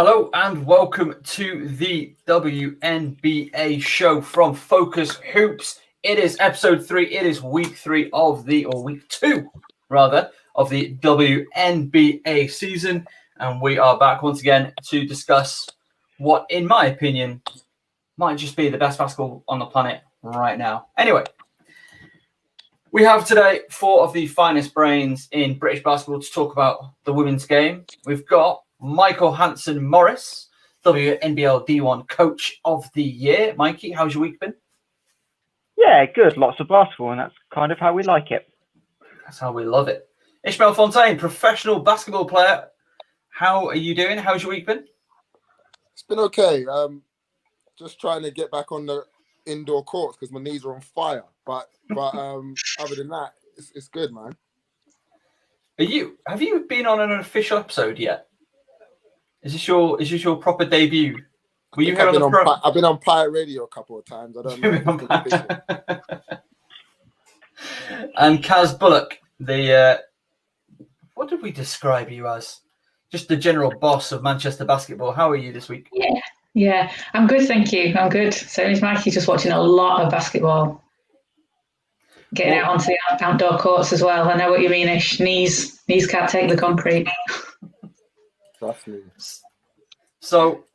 Hello and welcome to the WNBA show from Focus Hoops. It is episode 3. It is week 2 of the WNBA season. And we are back once again to discuss what, in my opinion, might just be the best basketball on the planet right now. Anyway, we have today 4 of the finest brains in British basketball to talk about the women's game. We've got Michael Hanson Morris, WNBL D1 Coach of the Year. Mikey, how's your week been? Yeah, good. Lots of basketball, and that's kind of how we like it. That's how we love it. Ishmael Fontaine, professional basketball player. How are you doing? How's your week been? It's been okay. Just trying to get back on the indoor courts because my knees are on fire. But other than that, it's good, man. Have you been on an official episode yet? Is this your proper debut? Were you here on I've been on Pirate Radio a couple of times. I don't know. And Kaz Bullock, what did we describe you as? Just the general boss of Manchester basketball. How are you this week? Yeah, I'm good, thank you. I'm good. So is Mikey, just watching a lot of basketball. Getting out onto the outdoor courts as well. I know what you mean, Ish. Knees can't take the concrete. Trust me. So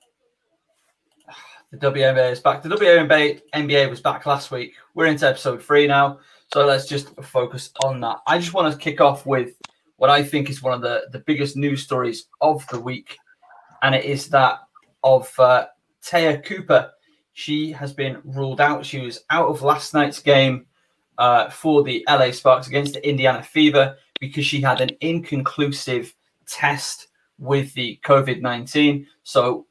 the WNBA is back. The WNBA was back last week. We're into episode 3 now. So let's just focus on that. I just want to kick off with what I think is one of the biggest news stories of the week. And it is that of Taya Cooper. She has been ruled out. She was out of last night's game for the LA Sparks against the Indiana Fever because she had an inconclusive test with the COVID-19. So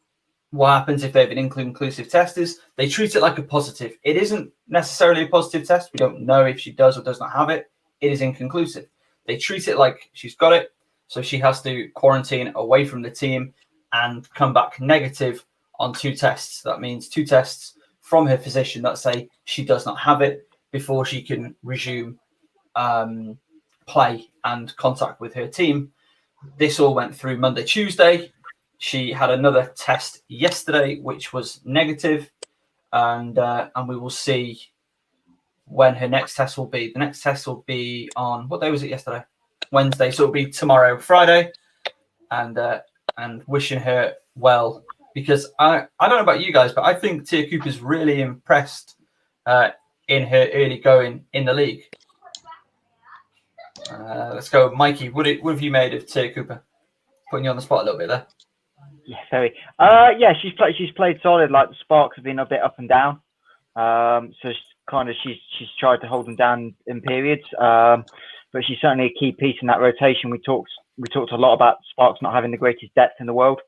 what happens if they have an inconclusive test is they treat it like a positive. It isn't necessarily a positive test. We don't know if she does or does not have it. It is inconclusive. They treat it like she's got it. So she has to quarantine away from the team and come back negative on 2 tests. That means 2 tests from her physician that say she does not have it before she can resume play and contact with her team. This all went through Monday, Tuesday. She had another test yesterday, which was negative, and we will see when her next test will be. The next test will be on, what day was it yesterday? Wednesday, so it'll be tomorrow, Friday, and wishing her well, because I don't know about you guys, but I think Taya Cooper's really impressed in her early going in the league. Let's go, Mikey. What have you made of Taya Cooper? Putting you on the spot a little bit there. Yeah, very. She's played solid. Like the Sparks have been a bit up and down. So she's tried to hold them down in periods. But she's certainly a key piece in that rotation. We talked a lot about Sparks not having the greatest depth in the world,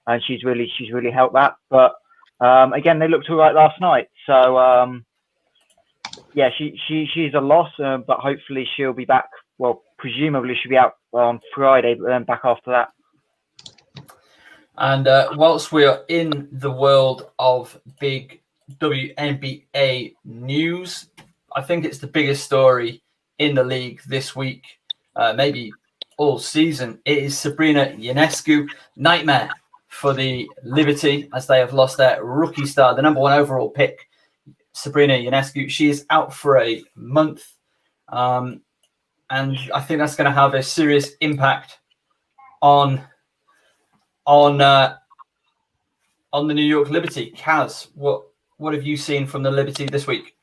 and she's really helped that. But again, they looked all right last night. So yeah, she's a loss, but hopefully she'll be back. Well, presumably she'll be out on Friday, but then back after that. And whilst we are in the world of big WNBA news, I think it's the biggest story in the league this week, maybe all season. It is Sabrina Ionescu. Nightmare for the Liberty as they have lost their rookie star, the number 1 overall pick, Sabrina Ionescu. She is out for a month. And I think that's going to have a serious impact on the New York Liberty. Kaz, what have you seen from the Liberty this week?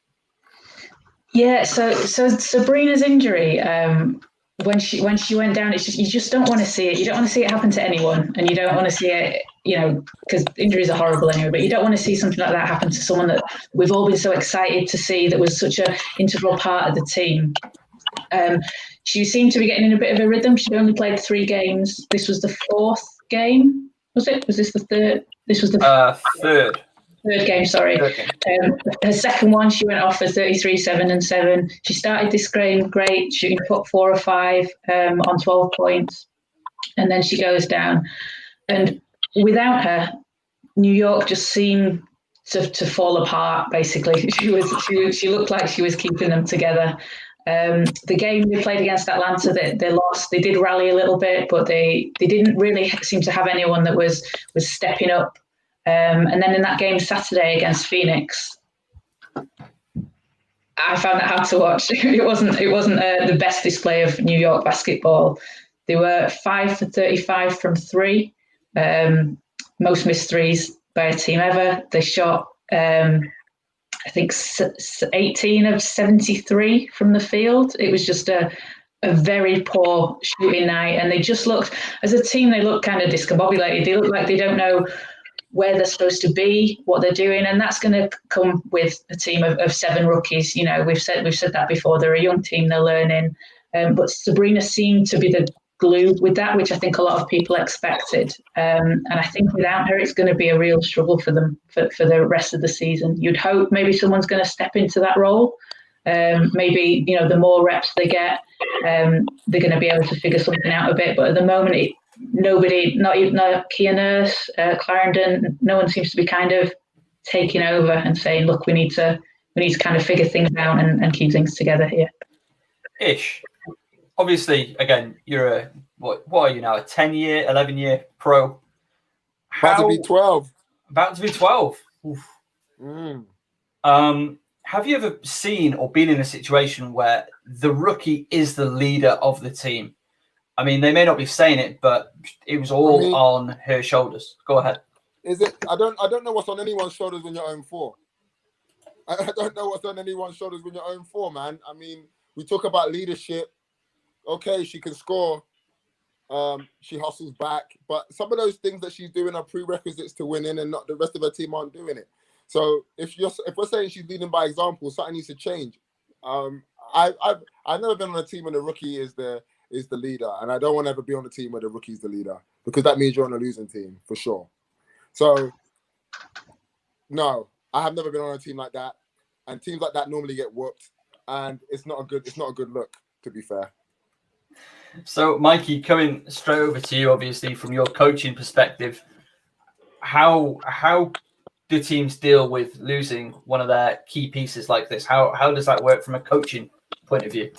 Yeah, so Sabrina's injury, when she went down, it's just, you just don't want to see it. You don't want to see it happen to anyone, and you don't want to see it, because injuries are horrible anyway. But you don't want to see something like that happen to someone that we've all been so excited to see, that was such an integral part of the team. She seemed to be getting in a bit of a rhythm. She'd only played 3 games. This was the 4th game. Was it? Was this the 3rd? This was the third. Third game, sorry. Her second one, she went off for 33, 7 and 7. She started this game great, shooting 4 or 5 on 12 points. And then she goes down. And without her, New York just seemed to fall apart, basically. She looked like she was keeping them together. The game they played against Atlanta, they lost. They did rally a little bit, but they didn't really seem to have anyone that was stepping up. And then in that game Saturday against Phoenix, I found that hard to watch. It wasn't the best display of New York basketball. They were 5 for 35 from three, most missed threes by a team ever. They shot, I think, 18 of 73 from the field. It was just a very poor shooting night, and they just looked, as a team, they look kind of discombobulated. They look like they don't know where they're supposed to be, what they're doing, and that's going to come with a team of 7 rookies. You know, we've said that before. They're a young team, they're learning, but Sabrina seemed to be the glue with that, which I think a lot of people expected. And I think without her, it's going to be a real struggle for them for the rest of the season. You'd hope maybe someone's going to step into that role. Maybe, you know, the more reps they get, they're going to be able to figure something out a bit. But at the moment, nobody, not even Kia Nurse, Clarendon, no one seems to be kind of taking over and saying, look, we need to kind of figure things out and keep things together here. Ish. Obviously, again, you're what are you now? A 10-year, 11-year pro. About to be 12. About to be 12. Oof. Have you ever seen or been in a situation where the rookie is the leader of the team? I mean, they may not be saying it, but it was all on her shoulders. Go ahead. Is it? I don't know what's on anyone's shoulders when you're 0-4. I don't know what's on anyone's shoulders when you're 0-4, man. I mean, we talk about leadership. Okay, she can score. She hustles back, but some of those things that she's doing are prerequisites to winning, and not the rest of her team aren't doing it. So if we're saying she's leading by example, something needs to change. I've never been on a team when the rookie is the leader, and I don't want to ever be on a team where the rookie's the leader, because that means you're on a losing team for sure. So no, I have never been on a team like that, and teams like that normally get whooped, and it's not a good look, to be fair. So, Mikey, coming straight over to you, obviously, from your coaching perspective, how do teams deal with losing one of their key pieces like this? How does that work from a coaching point of view?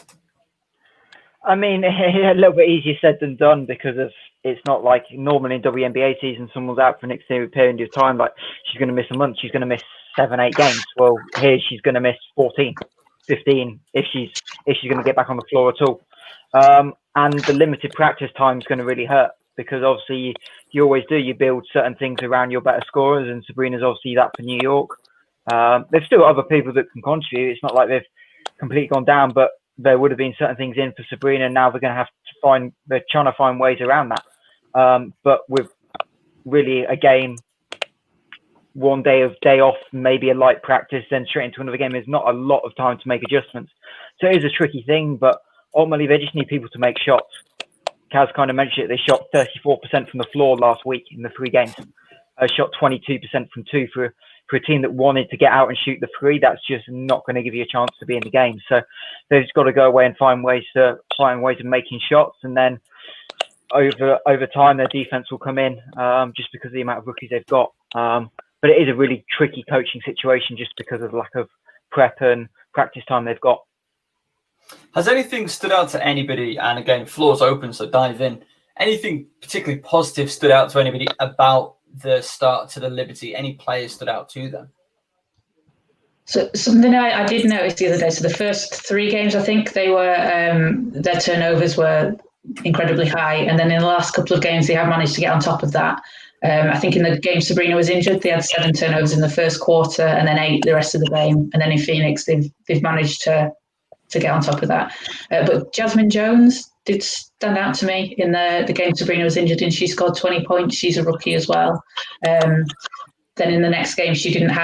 I mean, a little bit easier said than done, because it's not like normally in WNBA season, someone's out for an extended period of time. Like, she's going to miss a month, she's going to miss 7-8 games. Well, here she's going to miss 14, 15 if she's going to get back on the floor at all. And the limited practice time is going to really hurt, because obviously you always do. You build certain things around your better scorers, and Sabrina's obviously that for New York. There's still other people that can contribute. It's not like they've completely gone down, but there would have been certain things in for Sabrina. Now they're going to have to they're trying to find ways around that. But with really a game, one day off, maybe a light practice, then straight into another game, there's not a lot of time to make adjustments. So it is a tricky thing, but ultimately, they just need people to make shots. Kaz kind of mentioned it. They shot 34% from the floor last week in the 3 games. Shot 22% from 2 for a team that wanted to get out and shoot the 3. That's just not going to give you a chance to be in the game. So they've just got to go away and find ways of making shots. And then over time, their defense will come in just because of the amount of rookies they've got. But it is a really tricky coaching situation just because of the lack of prep and practice time they've got. Has anything stood out to anybody? And again, floor's open, so dive in. Anything particularly positive stood out to anybody about the start to the Liberty? Any players stood out to them? So something I did notice the other day. So the first 3 games, I think they were their turnovers were incredibly high, and then in the last couple of games, they have managed to get on top of that. I think in the game Sabrina was injured, they had 7 turnovers in the first quarter, and then 8 the rest of the game. And then in Phoenix, they've managed to get on top of that. But Jasmine Jones did stand out to me in the game Sabrina was injured in. She scored 20 points. She's a rookie as well. Then in the next game, she didn't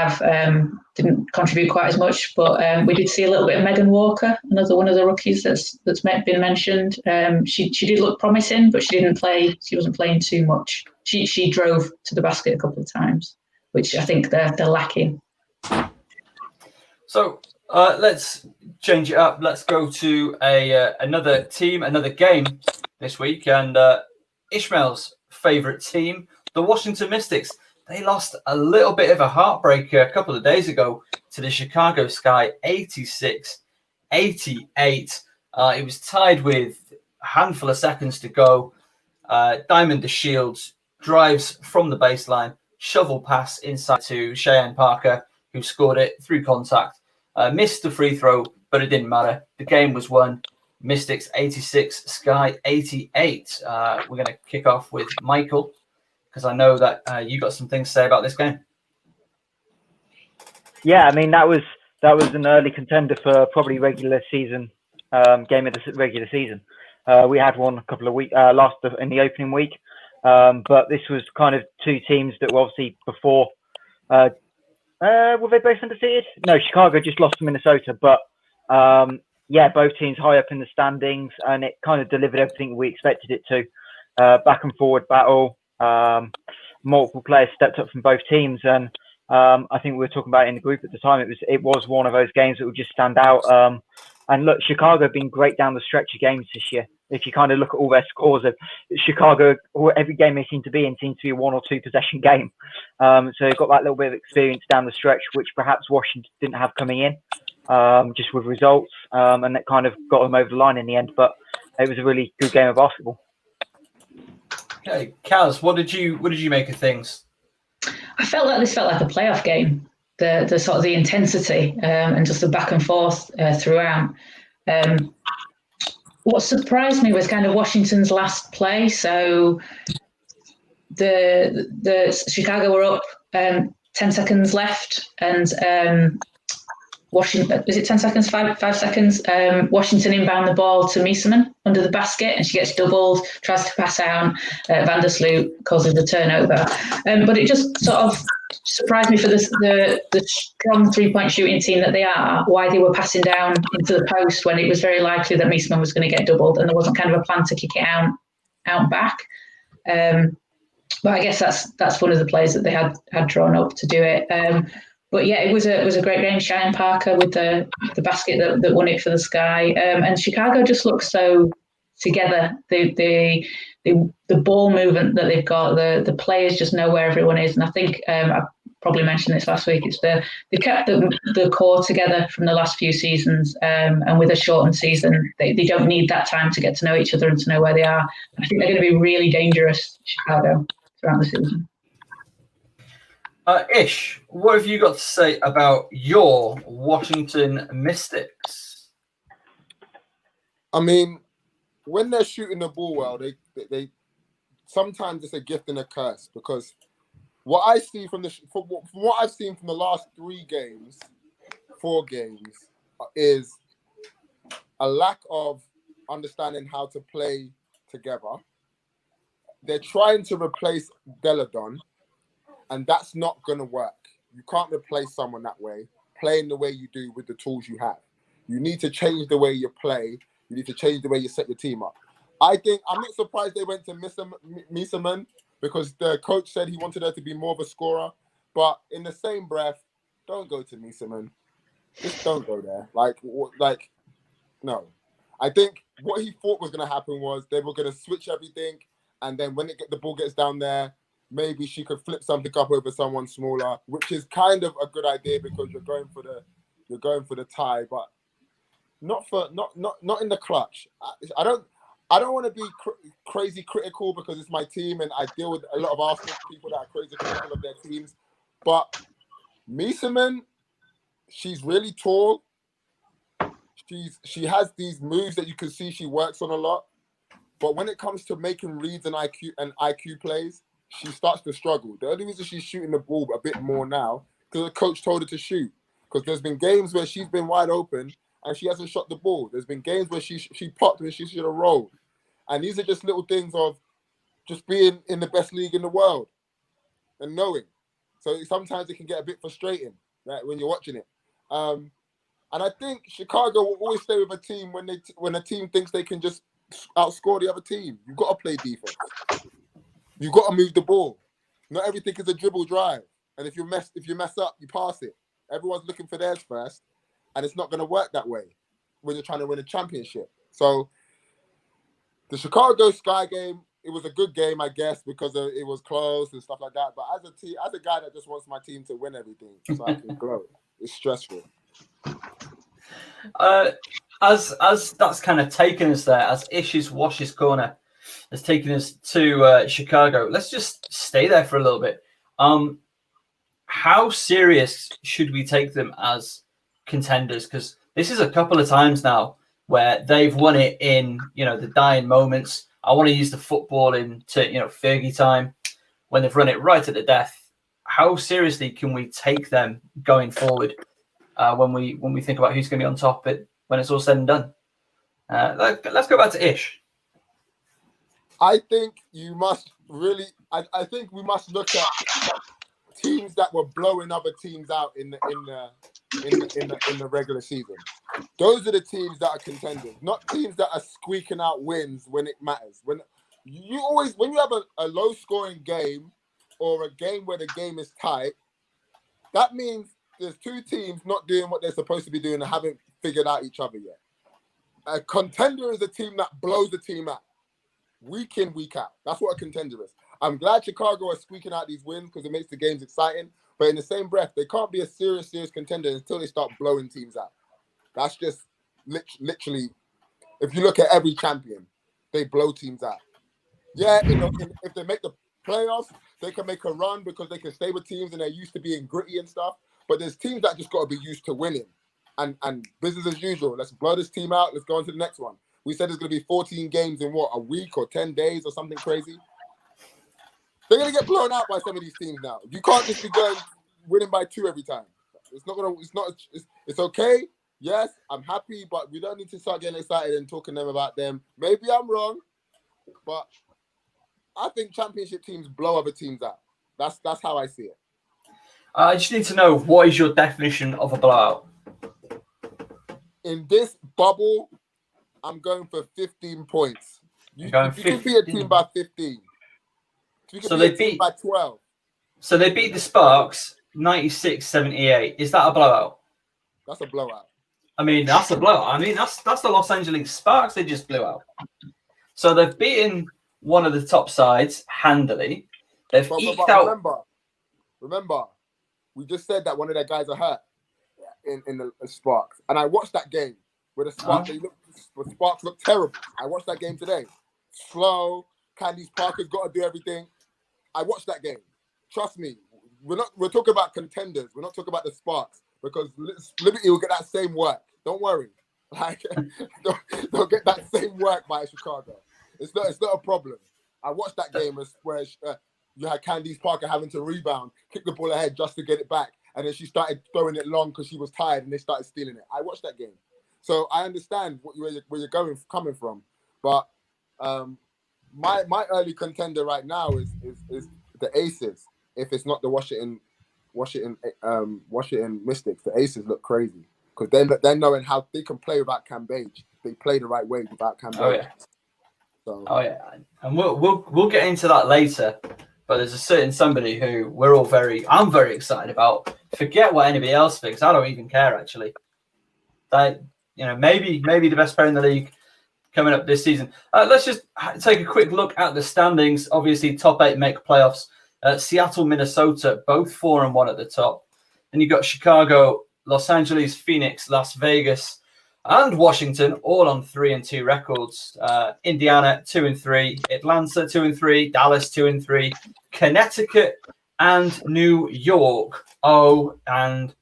contribute quite as much, but we did see a little bit of Megan Walker, another one of the rookies that's been mentioned. She did look promising, but she didn't play. She wasn't playing too much. She drove to the basket a couple of times, which I think they're lacking. So let's change it up. Let's go to another team, another game this week, and Ishmael's favorite team, the Washington Mystics. They lost a little bit of a heartbreaker a couple of days ago to the Chicago Sky, 86-81. 88. It was tied with a handful of seconds to go. Diamond the Shields drives from the baseline, shovel pass inside to Cheyenne Parker, who scored it through contact. Missed the free throw, but it didn't matter. The game was won. Mystics 86, Sky 88. We're going to kick off with Michael, because I know that you got some things to say about this game. Yeah, I mean, that was an early contender for probably regular season game of the regular season. We had one a couple of weeks last in the opening week, but this was kind of two teams that were obviously before. Were they both undefeated? No, Chicago just lost to Minnesota, but yeah, both teams high up in the standings, and it kind of delivered everything we expected it to. Back and forward battle, multiple players stepped up from both teams, and I think we were talking about it in the group at the time. It was one of those games that would just stand out. And look, Chicago have been great down the stretch of games this year. If you kind of look at all their scores, of Chicago, every game they seem to be in seems to be a 1 or 2 possession game. So they've got that little bit of experience down the stretch, which perhaps Washington didn't have coming in, just with results, and that kind of got them over the line in the end. But it was a really good game of basketball. Okay, Kaz, what did you make of things? I felt like this felt like a playoff game. The sort of the intensity and just the back and forth throughout. What surprised me was kind of Washington's last play. So the Chicago were up 10 seconds left, and Washington, is it 10 seconds, 5 seconds? Washington inbound the ball to Miesemann under the basket, and she gets doubled, tries to pass out. Vandersloot causes the turnover. But it just sort of surprised me for the strong 3-point shooting team that they are, why they were passing down into the post when it was very likely that Miesemann was going to get doubled, and there wasn't kind of a plan to kick it out back. But I guess that's one of the plays that they had drawn up to do it. But yeah, it was a great game. Cheyenne Parker with the basket that won it for the Sky, and Chicago just looks so together. The ball movement that they've got, the players just know where everyone is, and I think I probably mentioned this last week. It's they kept the core together from the last few seasons, and with a shortened season, they don't need that time to get to know each other and to know where they are. I think they're going to be really dangerous, Chicago, throughout the season. Ish, what have you got to say about your Washington Mystics? I mean, when they're shooting the ball well, they sometimes it's a gift and a curse, because what I see from what I've seen from the last 4 games, is a lack of understanding how to play together. They're trying to replace Deladon, and that's not going to work. You can't replace someone that way, playing the way you do with the tools you have. You need to change the way you play. You need to change the way you set your team up. I think I'm not surprised they went to Miesemann, because the coach said he wanted her to be more of a scorer. But in the same breath, don't go to Miesemann. Just don't go there. Like, no. I think what he thought was going to happen was they were going to switch everything, and then when the ball gets down there, maybe she could flip something up over someone smaller, which is kind of a good idea because you're going for the tie, but not in the clutch. I don't want to be crazy critical because it's my team and I deal with a lot of Arsenal people that are crazy critical of their teams. But Miesemann, she's really tall. She has these moves that you can see she works on a lot, but when it comes to making reads and IQ plays, she starts to struggle. The only reason she's shooting the ball a bit more now because the coach told her to shoot. Because there's been games where she's been wide open and she hasn't shot the ball. There's been games where she popped when she should have rolled. And these are just little things of just being in the best league in the world and knowing. So sometimes it can get a bit frustrating, right, when you're watching it. And I think Chicago will always stay with a team when a team thinks they can just outscore the other team. You've got to play defense. You've got to move the ball. Not everything is a dribble drive. And if you mess up, you pass it. Everyone's looking for theirs first, and it's not going to work that way when you're trying to win a championship. So the Chicago Sky game, it was a good game, I guess, because it was close and stuff like that. But as a guy that just wants my team to win everything, so I can grow, it's stressful. As that's kind of taken us there, as Ish's Wash's Corner has taken us to Chicago, let's just stay there for a little bit. How serious should we take them as contenders? Because this is a couple of times now where they've won it in, the dying moments. I want to use the football into, Fergie time, when they've run it right at the death. How seriously can we take them going forward when we think about who's going to be on top when it's all said and done? Let's go back to Ish. I think you must really. I think we must look at teams that were blowing other teams out in the regular season. Those are the teams that are contenders, not teams that are squeaking out wins when it matters. When you have a low scoring game or a game where the game is tight, that means there's two teams not doing what they're supposed to be doing and haven't figured out each other yet. A contender is a team that blows the team out week in, week out. That's what a contender is. I'm glad Chicago are squeaking out these wins because it makes the games exciting. But in the same breath, they can't be a serious contender until they start blowing teams out. That's just literally, if you look at every champion, they blow teams out. Yeah, if they make the playoffs, they can make a run because they can stay with teams and they're used to being gritty and stuff. But there's teams that just got to be used to winning. And business as usual. Let's blow this team out. Let's go on to the next one. We said there's going to be 14 games in a week or 10 days or something crazy. They're going to get blown out by some of these teams now. You can't just be winning by 2 every time. It's okay. Yes, I'm happy, but we don't need to start getting excited and talking to them about them. Maybe I'm wrong, but I think championship teams blow other teams out. That's how I see it. I just need to know, what is your definition of a blowout? In this bubble, I'm going for 15 points. You can beat a team by 15. So they beat by 12. So they beat the Sparks 96-78. Is that a blowout? That's a blowout. I mean, that's a blowout. I mean, that's the Los Angeles Sparks they just blew out. So they've beaten one of the top sides handily. They've eked out. Remember, we just said that one of their guys are hurt in the Sparks, and I watched that game where the Sparks the Sparks look terrible. I watched that game today. Slow. Candice Parker's got to do everything. I watched that game. Trust me, we're talking about contenders. We're not talking about the Sparks because Liberty will get that same work. Don't worry. Like, they'll get that same work by Chicago. It's not a problem. I watched that game where you had Candice Parker having to rebound, kick the ball ahead just to get it back, and then she started throwing it long because she was tired, and they started stealing it. I watched that game, so I understand where you're coming from. But my early contender right now is the Aces. If it's not the Washington Mystics, the Aces look crazy because they're knowing how they can play without Cam Page. They play the right way without Cam Page. Oh yeah. Oh yeah, and we'll get into that later. But there's a certain somebody who I'm very excited about. Forget what anybody else thinks. I don't even care actually. Maybe the best player in the league coming up this season. Let's just take a quick look at the standings. Obviously, top 8 make playoffs. Seattle, Minnesota, both 4-1 at the top. Then you've got Chicago, Los Angeles, Phoenix, Las Vegas, and Washington, all on 3-2 records. Indiana 2-3, Atlanta 2-3, Dallas 2-3, Connecticut and New York 0-5.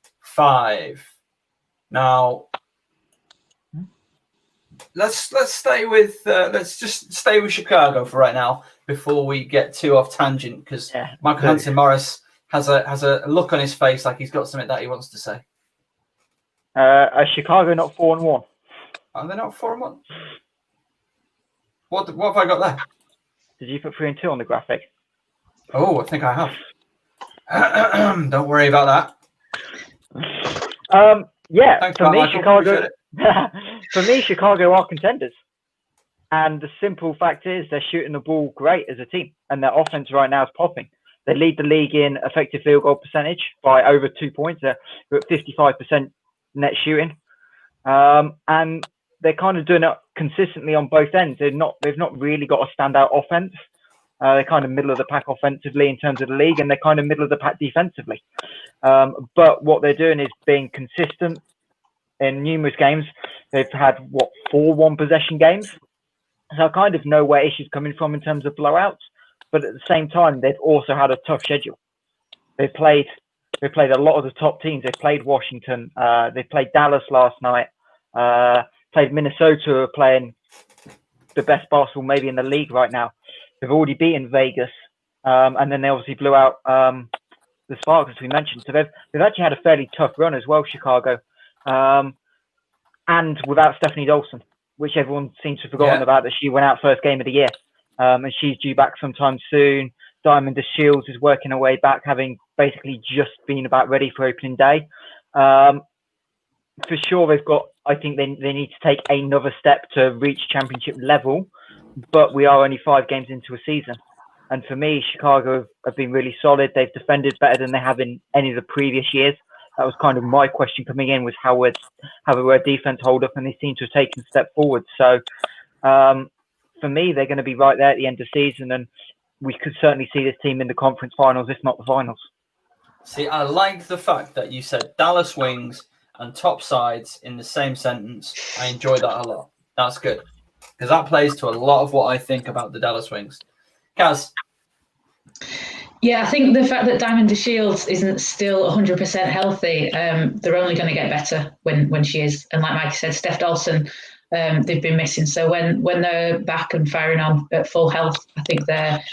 Now, let's stay with let's just stay with Chicago for right now before we get too off tangent because Michael Hanson Morris has a look on his face like he's got something that he wants to say. Are Chicago not 4-1? Are they not 4-1? What have I got there? Did you put 3-2 on the graphic? Oh, I think I have. Don't worry about that. Thanks, for me, Michael. Chicago. For me, Chicago are contenders, and the simple fact is they're shooting the ball great as a team, and their offense right now is popping. They lead the league in effective field goal percentage by over 2 points. They're at 55% net shooting, and they're kind of doing it consistently on both ends. They've not really got a standout offense. They're kind of middle of the pack offensively in terms of the league, and they're kind of middle of the pack defensively. But what they're doing is being consistent in numerous games. They've had, 4 one-possession games. So I kind of know where issues coming from in terms of blowouts. But at the same time, they've also had a tough schedule. They played a lot of the top teams. They played Washington. They played Dallas last night. Played Minnesota, who are playing the best basketball maybe in the league right now. They've already beaten Vegas. And then they obviously blew out the Sparks, as we mentioned. So they've actually had a fairly tough run as well, Chicago. And without Stephanie Dolson, which everyone seems to have forgotten about, that she went out first game of the year. And she's due back sometime soon. Diamond DeShields is working her way back, having basically just been about ready for opening day. For sure, I think they need to take another step to reach championship level, but we are only 5 games into a season. And for me, Chicago have been really solid. They've defended better than they have in any of the previous years. That was kind of my question coming in, was how will their defense hold up, and they seem to have taken a step forward. So for me, they're going to be right there at the end of the season, and we could certainly see this team in the conference finals, if not the finals. See, I like the fact that you said Dallas Wings and top sides in the same sentence. I enjoy that a lot. That's good, because that plays to a lot of what I think about the Dallas Wings. Kaz? Yeah, I think the fact that Diamond DeShields isn't still 100% healthy, they're only going to get better when she is. And like Mike said, Steph Dolson, they've been missing. So when they're back and firing on at full health, I think they're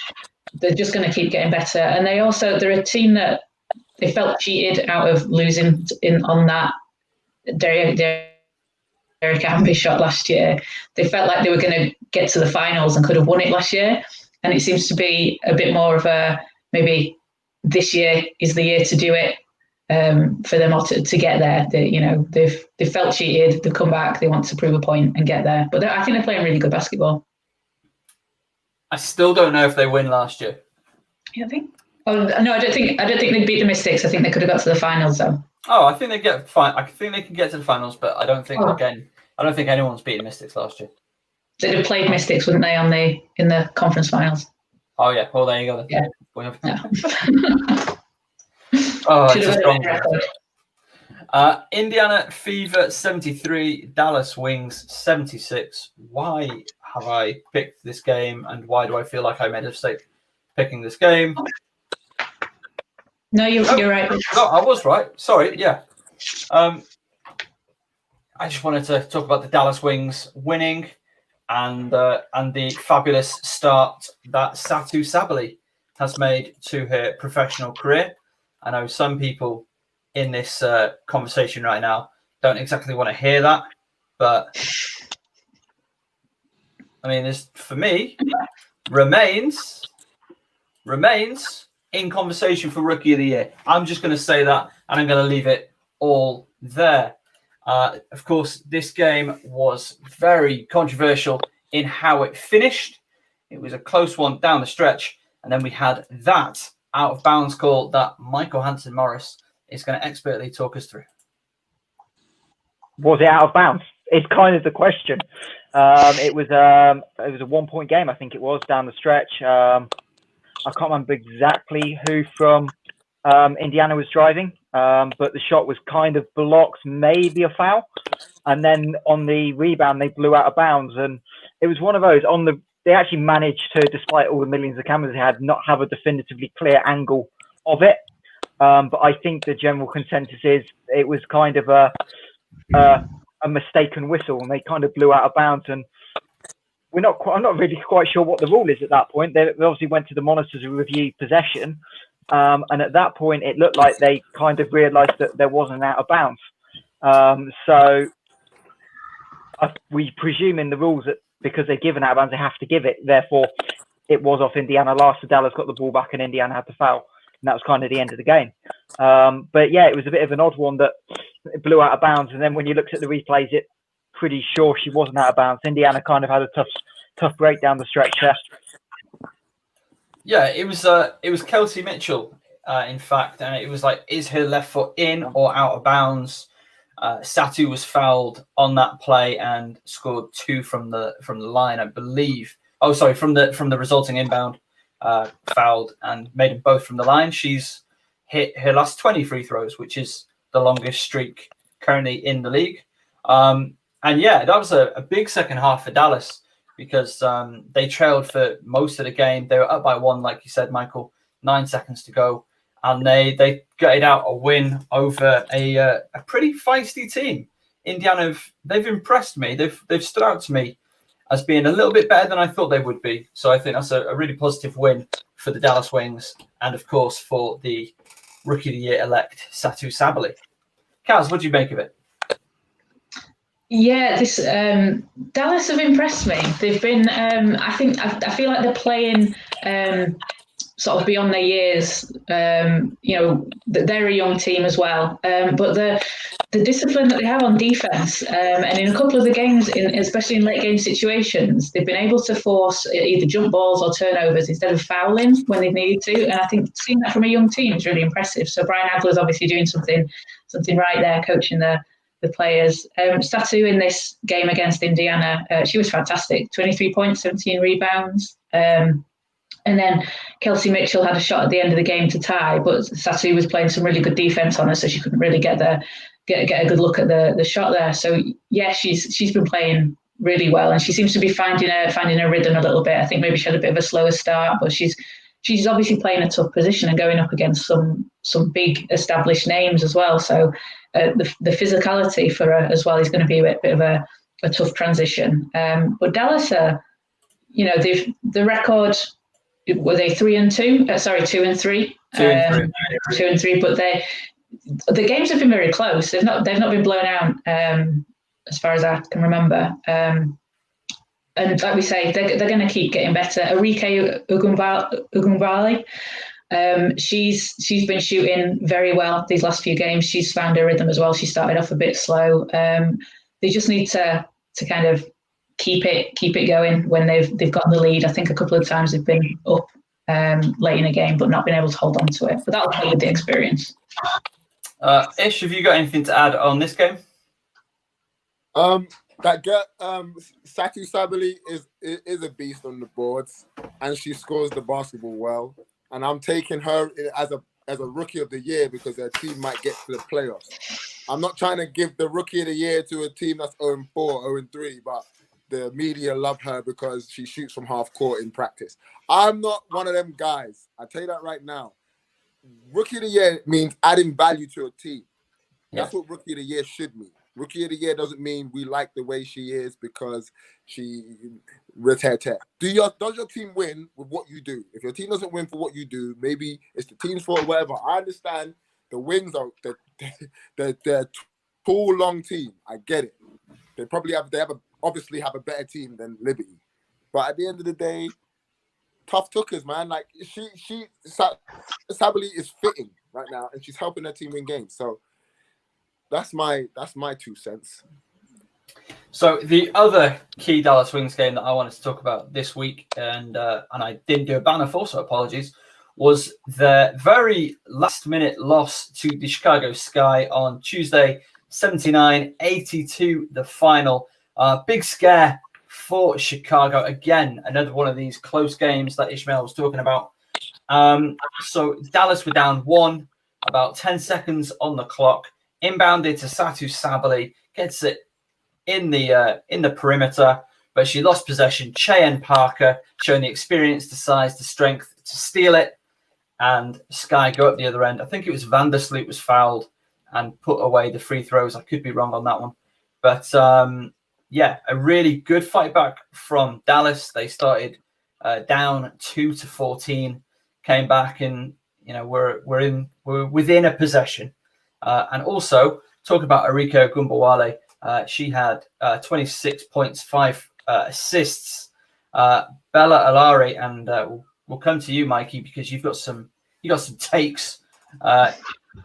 just going to keep getting better. And they're a team that they felt cheated out of losing on that Derek Amby shot last year. They felt like they were going to get to the finals and could have won it last year. And it seems to be a bit more of a, maybe this year is the year to do it for them to get there. They've felt cheated. They've come back. They want to prove a point and get there. But I think they're playing really good basketball. I still don't know if they win last year. Yeah, I think. Oh no, I don't think they beat the Mystics. I think they could have got to the finals though. Oh, I think they get fine. I think they can get to the finals, but I don't think I don't think anyone's beaten Mystics last year. They'd have played Mystics, wouldn't they, in the conference finals? Oh yeah. Well, there you go. Yeah. Oh, it's a strong record. Indiana Fever 73, Dallas Wings 76. Why have I picked this game, and why do I feel like I made a mistake picking this game? No, you're right. No, I was right. Sorry. Yeah. I just wanted to talk about the Dallas Wings winning and the fabulous start that Satu Sabally has made to her professional career. I know some people in this conversation right now don't exactly want to hear that, but I mean, this for me remains in conversation for Rookie of the Year. I'm just going to say that, and I'm going to leave it all there. Of course, this game was very controversial in how it finished. It was a close one down the stretch, and then we had that out of bounds call that Michael Hanson Morris is going to expertly talk us through. Was it out of bounds? It's kind of the question. It was a 1-point game, I think it was, down the stretch. I can't remember exactly who from Indiana was driving, but the shot was kind of blocked, maybe a foul. And then on the rebound, they blew out of bounds. And it was one of those they actually managed to, despite all the millions of cameras they had, not have a definitively clear angle of it. But I think the general consensus is it was kind of a mistaken whistle, and they kind of blew out of bounds. And I'm not really quite sure what the rule is at that point. They obviously went to the monitors to review possession. And at that point, it looked like they kind of realised that there wasn't out of bounds. So we presume in the rules that because they're given out of bounds, they have to give it. Therefore, it was off Indiana last. So Dallas got the ball back and Indiana had to foul. And that was kind of the end of the game. But yeah, it was a bit of an odd one that it blew out of bounds. And then when you looked at the replays, it's pretty sure she wasn't out of bounds. Indiana kind of had a tough break down the stretch there. Yeah, it was Kelsey Mitchell, in fact, and it was like, is her left foot in or out of bounds? Satu was fouled on that play and scored 2 from the line, I believe. Oh, sorry, from the resulting inbound, fouled and made them both from the line. She's hit her last 20 free throws, which is the longest streak currently in the league. And yeah, that was a big second half for Dallas because they trailed for most of the game. They were up by 1, like you said, Michael, 9 seconds to go. And they gutted out a win over a pretty feisty team. Indiana, they've impressed me. They've stood out to me as being a little bit better than I thought they would be. So I think that's a really positive win for the Dallas Wings and, of course, for the Rookie of the Year elect, Satu Sabally. Kaz, what do you make of it? Yeah, this Dallas have impressed me. They've been, I feel like they're playing sort of beyond their years. They're a young team as well, but the discipline that they have on defense, and in a couple of the games, especially in late game situations, they've been able to force either jump balls or turnovers instead of fouling when they've needed to. And I think seeing that from a young team is really impressive. So Brian Agler's obviously doing something right there, coaching the players. Satu in this game against Indiana, she was fantastic. 23 points, 17 rebounds. And then Kelsey Mitchell had a shot at the end of the game to tie, but Satu was playing some really good defense on her, so she couldn't really get a good look at the shot there. So yeah, she's been playing really well, and she seems to be finding her rhythm a little bit. I think maybe she had a bit of a slower start, but she's obviously playing a tough position and going up against some big established names as well. So the physicality for her as well is going to be a bit of a tough transition. But Dallas, the record. Were they 3-2? Sorry, 2-3. 2-3. 2-3. But the games have been very close. They've not been blown out as far as I can remember. And like we say, they're going to keep getting better. Enrique Wnbl, she's been shooting very well these last few games. She's found her rhythm as well. She started off a bit slow. They just need to kind of keep it going when they've gotten the lead. I think a couple of times they've been up late in the game, but not been able to hold on to it. But that'll play with the experience. Ish, have you got anything to add on this game? That girl, Satu Sabally is a beast on the boards, and she scores the basketball well. And I'm taking her as a Rookie of the Year because their team might get to the playoffs. I'm not trying to give the Rookie of the Year to a team that's 0-4, 0-3, but the media love her because she shoots from half court in practice. I'm not one of them guys. I tell you that right now. Rookie of the Year means adding value to a team. That's what Rookie of the Year should mean. Rookie of the Year doesn't mean we like the way she is because she does your team win with what you do? If your team doesn't win for what you do, maybe it's the team's fault or whatever. I understand the Wings are they're tall, long team. I get it. They obviously have a better team than Liberty. But at the end of the day, tough tookers, man. Like Sabally is fitting right now, and she's helping her team win games. So that's my 2 cents. So the other key Dallas Wings game that I wanted to talk about this week, and I didn't do a banner for, so apologies, was the very last-minute loss to the Chicago Sky on Tuesday, 79-82, the final. Big scare for Chicago. Again, another one of these close games that Ishmael was talking about. So Dallas were down 1, about 10 seconds on the clock. Inbounded to Satu Sabally, gets it in the perimeter, but she lost possession. Cheyenne Parker showing the experience, the size, the strength to steal it, and Sky go up the other end. I think it was Vandersloot was fouled and put away the free throws. I could be wrong on that one, but a really good fight back from Dallas. They started down 2-14, came back, and we're within a possession. And also talk about Enrique Goomba. She had 26 points, 5 assists. Bella Allari, and we'll come to you, Mikey, because you got some takes.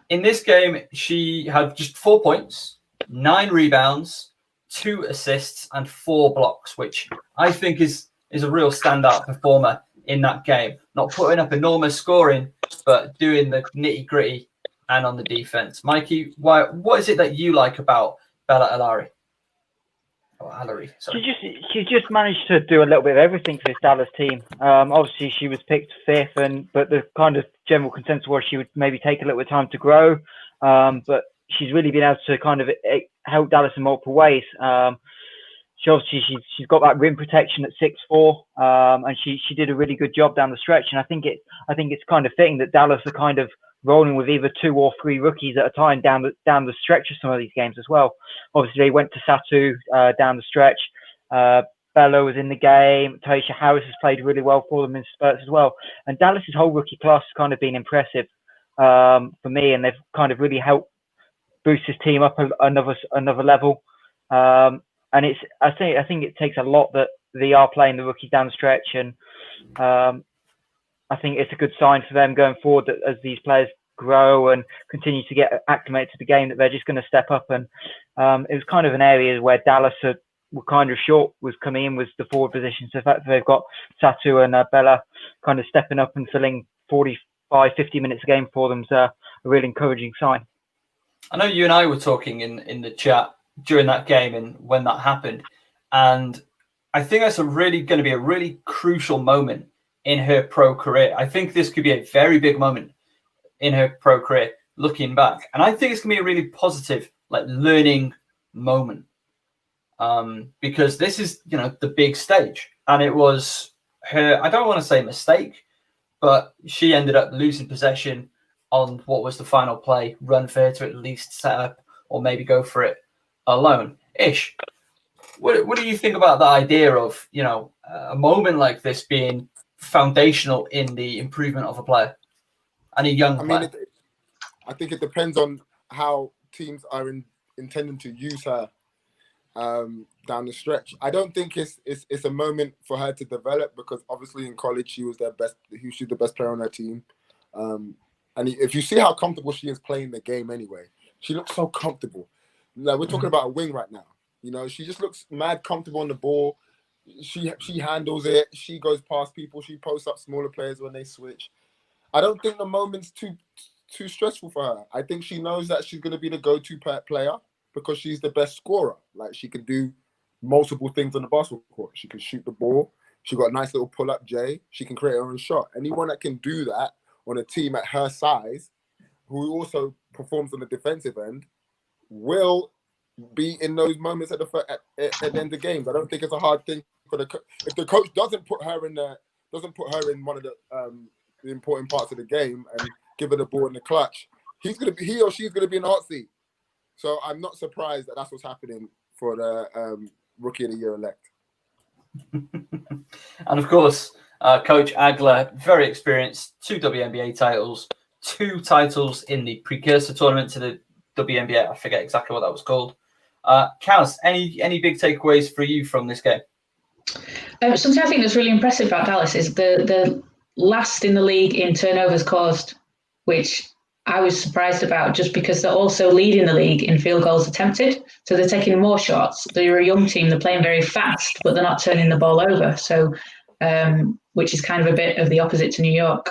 In this game, she had just 4 points, 9 rebounds, 2 assists, and 4 blocks, which I think is a real standout performer in that game. Not putting up enormous scoring, but doing the nitty gritty and on the defense. Mikey, what is it that you like about Bella Allari? Allari, sorry. She just managed to do a little bit of everything for this Dallas team. Obviously, she was picked 5th, but the kind of general consensus was she would maybe take a little bit of time to grow. But she's really been able to kind of helped Dallas in multiple ways. She's got that rim protection at 6'4", and she did a really good job down the stretch. And I think it's kind of fitting that Dallas are kind of rolling with either 2 or 3 rookies at a time down the stretch of some of these games as well. Obviously, they went to Satu down the stretch. Bella was in the game. Taisha Harris has played really well for them in spurts as well. And Dallas's whole rookie class has kind of been impressive for me, and they've kind of really helped boost his team up another level. And I think it takes a lot that they are playing the rookies down the stretch, and I think it's a good sign for them going forward that as these players grow and continue to get acclimated to the game, that they're just going to step up. And it was kind of an area where Dallas were kind of short was coming in was the forward position. So the fact that they've got Satu and Bella kind of stepping up and filling 45, 50 minutes a game for them is a really encouraging sign. I know you and I were talking in the chat during that game and when that happened, and I think that's going to be a really crucial moment in her pro career. I think this could be a very big moment in her pro career looking back, and I think it's going to be a really positive learning moment, because this is the big stage, and it was her, I don't want to say mistake, but she ended up losing possession on what was the final play, run for her to at least set up or maybe go for it alone. Ish, what do you think about the idea of a moment like this being foundational in the improvement of a player and a young player? I think it depends on how teams are intending to use her down the stretch. I don't think it's a moment for her to develop, because obviously in college she was the best player on her team. And if you see how comfortable she is playing the game anyway, she looks so comfortable. We're talking about a wing right now. She just looks mad comfortable on the ball. She handles it. She goes past people. She posts up smaller players when they switch. I don't think the moment's too stressful for her. I think she knows that she's going to be the go-to player because she's the best scorer. She can do multiple things on the basketball court. She can shoot the ball. She got a nice little pull-up J. She can create her own shot. Anyone that can do that on a team at her size, who also performs on the defensive end, will be in those moments at the end of games. I don't think it's a hard thing for if the coach doesn't put her in one of the important parts of the game and give her the ball in the clutch, he or she's gonna be in the hot seat. So I'm not surprised that that's what's happening for the Rookie of the Year elect. And of course, Coach Agler, very experienced, 2 WNBA titles, 2 titles in the precursor tournament to the WNBA. I forget exactly what that was called. Kaz, any big takeaways for you from this game? Something I think that's really impressive about Dallas is the last in the league in turnovers caused, which I was surprised about, just because they're also leading the league in field goals attempted. So they're taking more shots. They're a young team. They're playing very fast, but they're not turning the ball over. So, which is kind of a bit of the opposite to New York,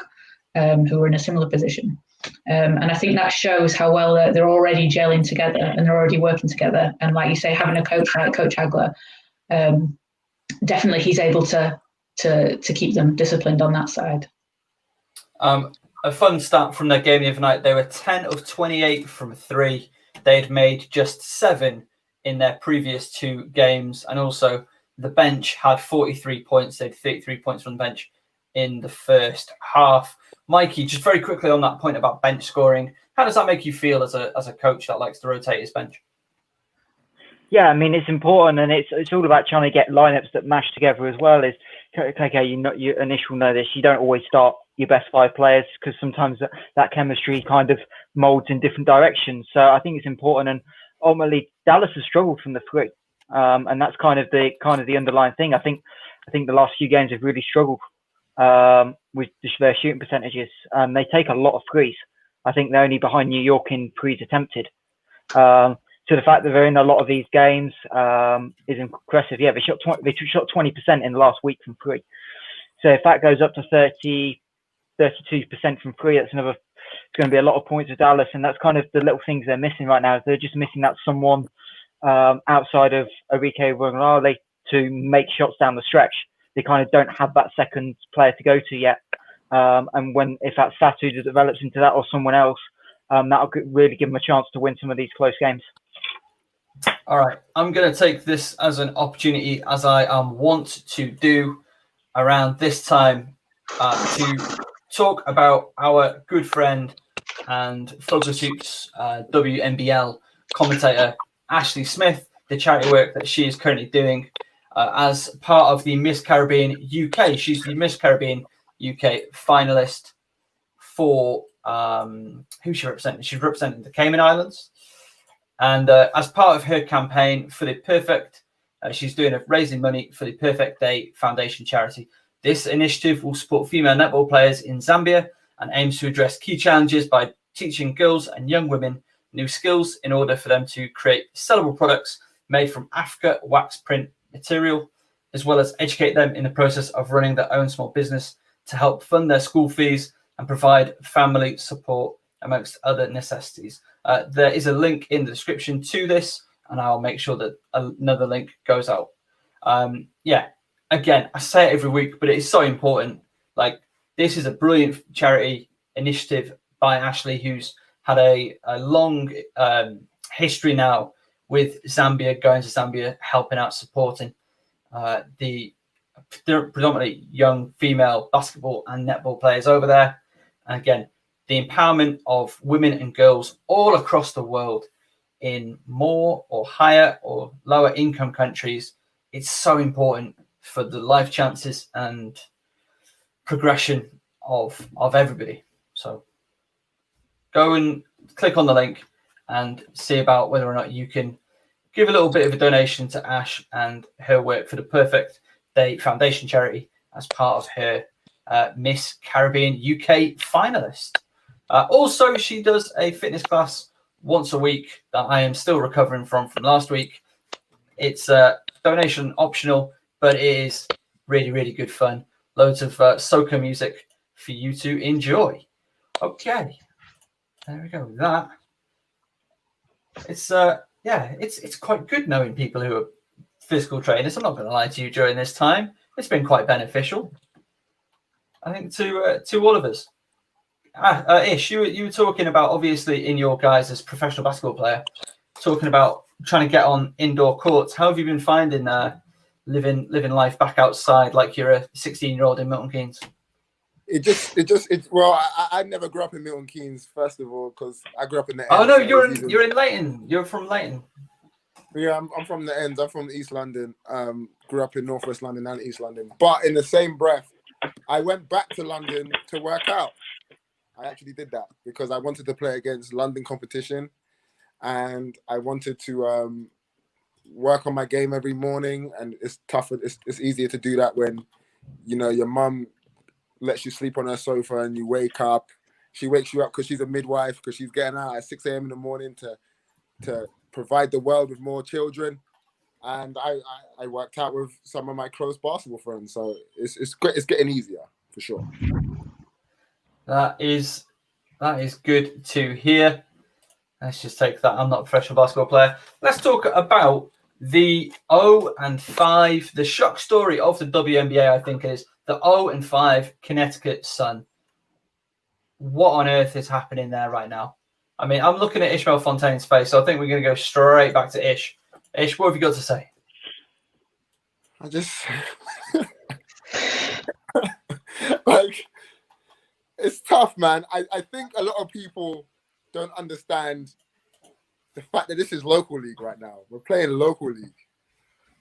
who are in a similar position. And I think that shows how well they're already gelling together and they're already working together. And like you say, having a coach like Coach Agler, definitely he's able to keep them disciplined on that side. A fun stat from their game the other night: they were 10 of 28 from 3. They'd made just 7 in their previous 2 games, and also the bench had 43 points. They had 33 points from the bench in the first half. Mikey, just very quickly on that point about bench scoring, how does that make you feel as a coach that likes to rotate his bench? Yeah, I mean, it's important, and it's all about trying to get lineups that mash together as well. Is okay, you initial know this. You don't always start your best 5 players, because sometimes that chemistry kind of molds in different directions. So I think it's important, and ultimately Dallas has struggled from the 3, and that's kind of the underlying thing. I think the last few games have really struggled with their shooting percentages. They take a lot of 3s. I think they're only behind New York in 3s attempted. So the fact that they're in a lot of these games is impressive. Yeah, they shot 20% in the last week from 3. So if that goes up to 32% from 3, it's going to be a lot of points with Dallas. And that's kind of the little things they're missing right now. They're just missing that someone outside of Enrique Wale to make shots down the stretch. They kind of don't have that second player to go to yet. And if that Satu develops into that or someone else, that'll really give them a chance to win some of these close games. All right, I'm going to take this as an opportunity, as I want to do around this time, to talk about our good friend and FocusHoops WNBL commentator, Ashley Smith, the charity work that she is currently doing as part of the Miss Caribbean UK. She's the Miss Caribbean UK finalist for who she representing? She's representing the Cayman Islands. And as part of her campaign for the Perfect, she's doing raising money for the Perfect Day Foundation charity. This initiative will support female netball players in Zambia and aims to address key challenges by teaching girls and young women new skills in order for them to create sellable products made from Africa wax print material, as well as educate them in the process of running their own small business to help fund their school fees and provide family support, amongst other necessities. There is a link in the description to this, and I'll make sure that another link goes out. Again, I say it every week, but it is so important. Like, this is a brilliant charity initiative by Ashley, who's had a long history now with Zambia, going to Zambia, helping out, supporting the predominantly young female basketball and netball players over there. And again, the empowerment of women and girls all across the world in more or higher or lower income countries, it's so important for the life chances and progression of everybody. So go and click on the link and see about whether or not you can give a little bit of a donation to Ash and her work for the Perfect Day Foundation charity as part of her Miss Caribbean UK finalist. Also, she does a fitness class once a week that I am still recovering from last week. It's donation optional, but it is really, really good fun. Loads of soca music for you to enjoy. Okay, there we go with that. It's quite good knowing people who are physical trainers. I'm not going to lie to you, during this time, it's been quite beneficial, I think, to all of us. Ish, you were talking about, obviously, in your guys as professional basketball player, talking about trying to get on indoor courts. How have you been finding living life back outside like you're a 16-year-old in Milton Keynes? I never grew up in Milton Keynes, first of all, because I grew up in the ends. Oh no, you're in Leighton. You're from Leighton. Yeah, I'm from the ends. I'm from East London. Grew up in Northwest London and East London. But in the same breath, I went back to London to work out. I actually did that because I wanted to play against London competition, and I wanted to work on my game every morning. And it's tougher. It's easier to do that when, you know, your mum lets you sleep on her sofa and you wake up. She wakes you up because she's a midwife, because she's getting out at 6 a.m. in the morning to provide the world with more children. And I worked out with some of my close basketball friends, so it's great. It's getting easier for sure. That is good to hear. Let's just take that. I'm not a professional basketball player. Let's talk about the 0-5, the shock story of the WNBA, I think, is the 0-5 Connecticut Sun. What on earth is happening there right now? I mean, I'm looking at Ishmael Fontaine's face, so I think we're going to go straight back to Ish. Ish, what have you got to say? I just like, it's tough, man. I think a lot of people don't understand the fact that this is local league right now. We're playing local league.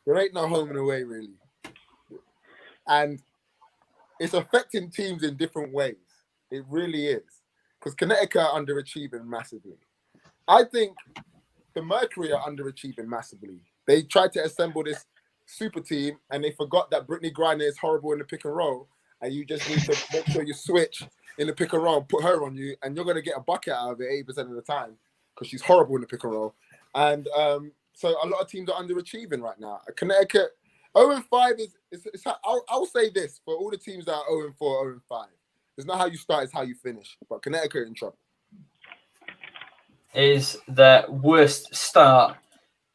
There ain't no home and away, really. And it's affecting teams in different ways. It really is. Because Connecticut are underachieving massively. I think the Mercury are underachieving massively. They tried to assemble this super team and they forgot that Brittany Griner is horrible in the pick and roll, and you just need to make sure you switch in the pick and roll, put her on you, and you're going to get a bucket out of it 80% of the time because she's horrible in the pick and roll. And so a lot of teams are underachieving right now. Connecticut, 0-5 is I'll say this for all the teams that are 0-4, 0-5. It's not how you start, it's how you finish. But Connecticut in trouble. Is their worst start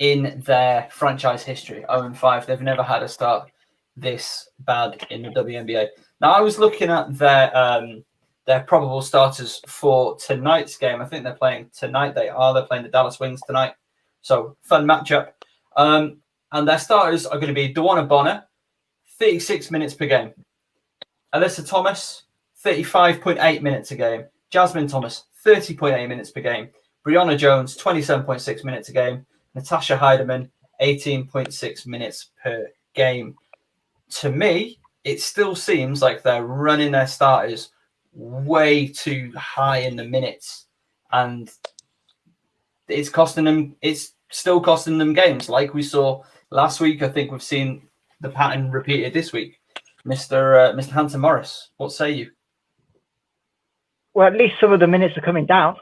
in their franchise history. 0-5. They've never had a start this bad in the WNBA. Now, I was looking at their probable starters for tonight's game. I think they're playing tonight. They're playing the Dallas Wings tonight. So fun matchup. And their starters are going to be Dawana Bonner, 36 minutes per game. Alyssa Thomas, 35.8 minutes a game. Jasmine Thomas, 30.8 minutes per game. Brianna Jones, 27.6 minutes a game. Natasha Heidemann, 18.6 minutes per game. To me, it still seems like they're running their starters way too high in the minutes. And it's still costing them games. Like we saw last week, I think we've seen the pattern repeated this week. Mr. Hanson Morris, what say you? Well, at least some of the minutes are coming down.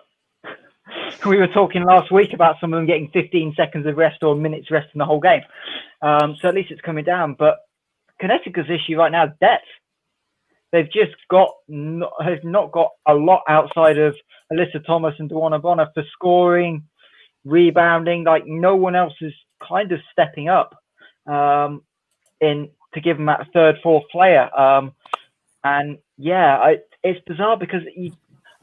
We were talking last week about some of them getting 15 seconds of rest or minutes rest in the whole game. So at least it's coming down. But Connecticut's issue right now is depth. They've just have not got a lot outside of Alyssa Thomas and Dawana Bonner for scoring, rebounding. Like, no one else is kind of stepping up to give them that third, fourth player. And yeah, it's bizarre because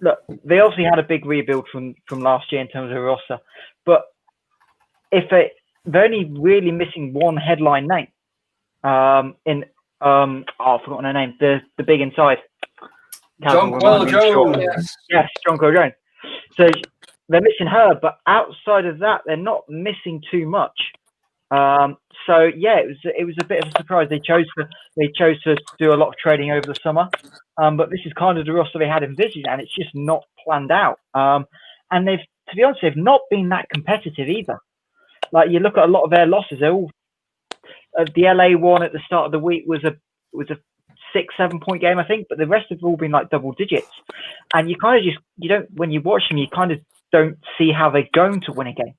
look, they obviously had a big rebuild from last year in terms of roster, but they're only really missing one headline name. I've forgotten her name. The big inside. Jonquil Jones. Yes, Jonquil Jones. So they're missing her, but outside of that, they're not missing too much. So yeah, it was a bit of a surprise. They chose to do a lot of trading over the summer, but this is kind of the roster they had envisaged, and it's just not planned out. And to be honest, they've not been that competitive either. Like, you look at a lot of their losses, they're all the LA one at the start of the week was a 6-7 point game, I think, but the rest have all been like double digits. And you kind of when you watch them, you kind of don't see how they're going to win a game.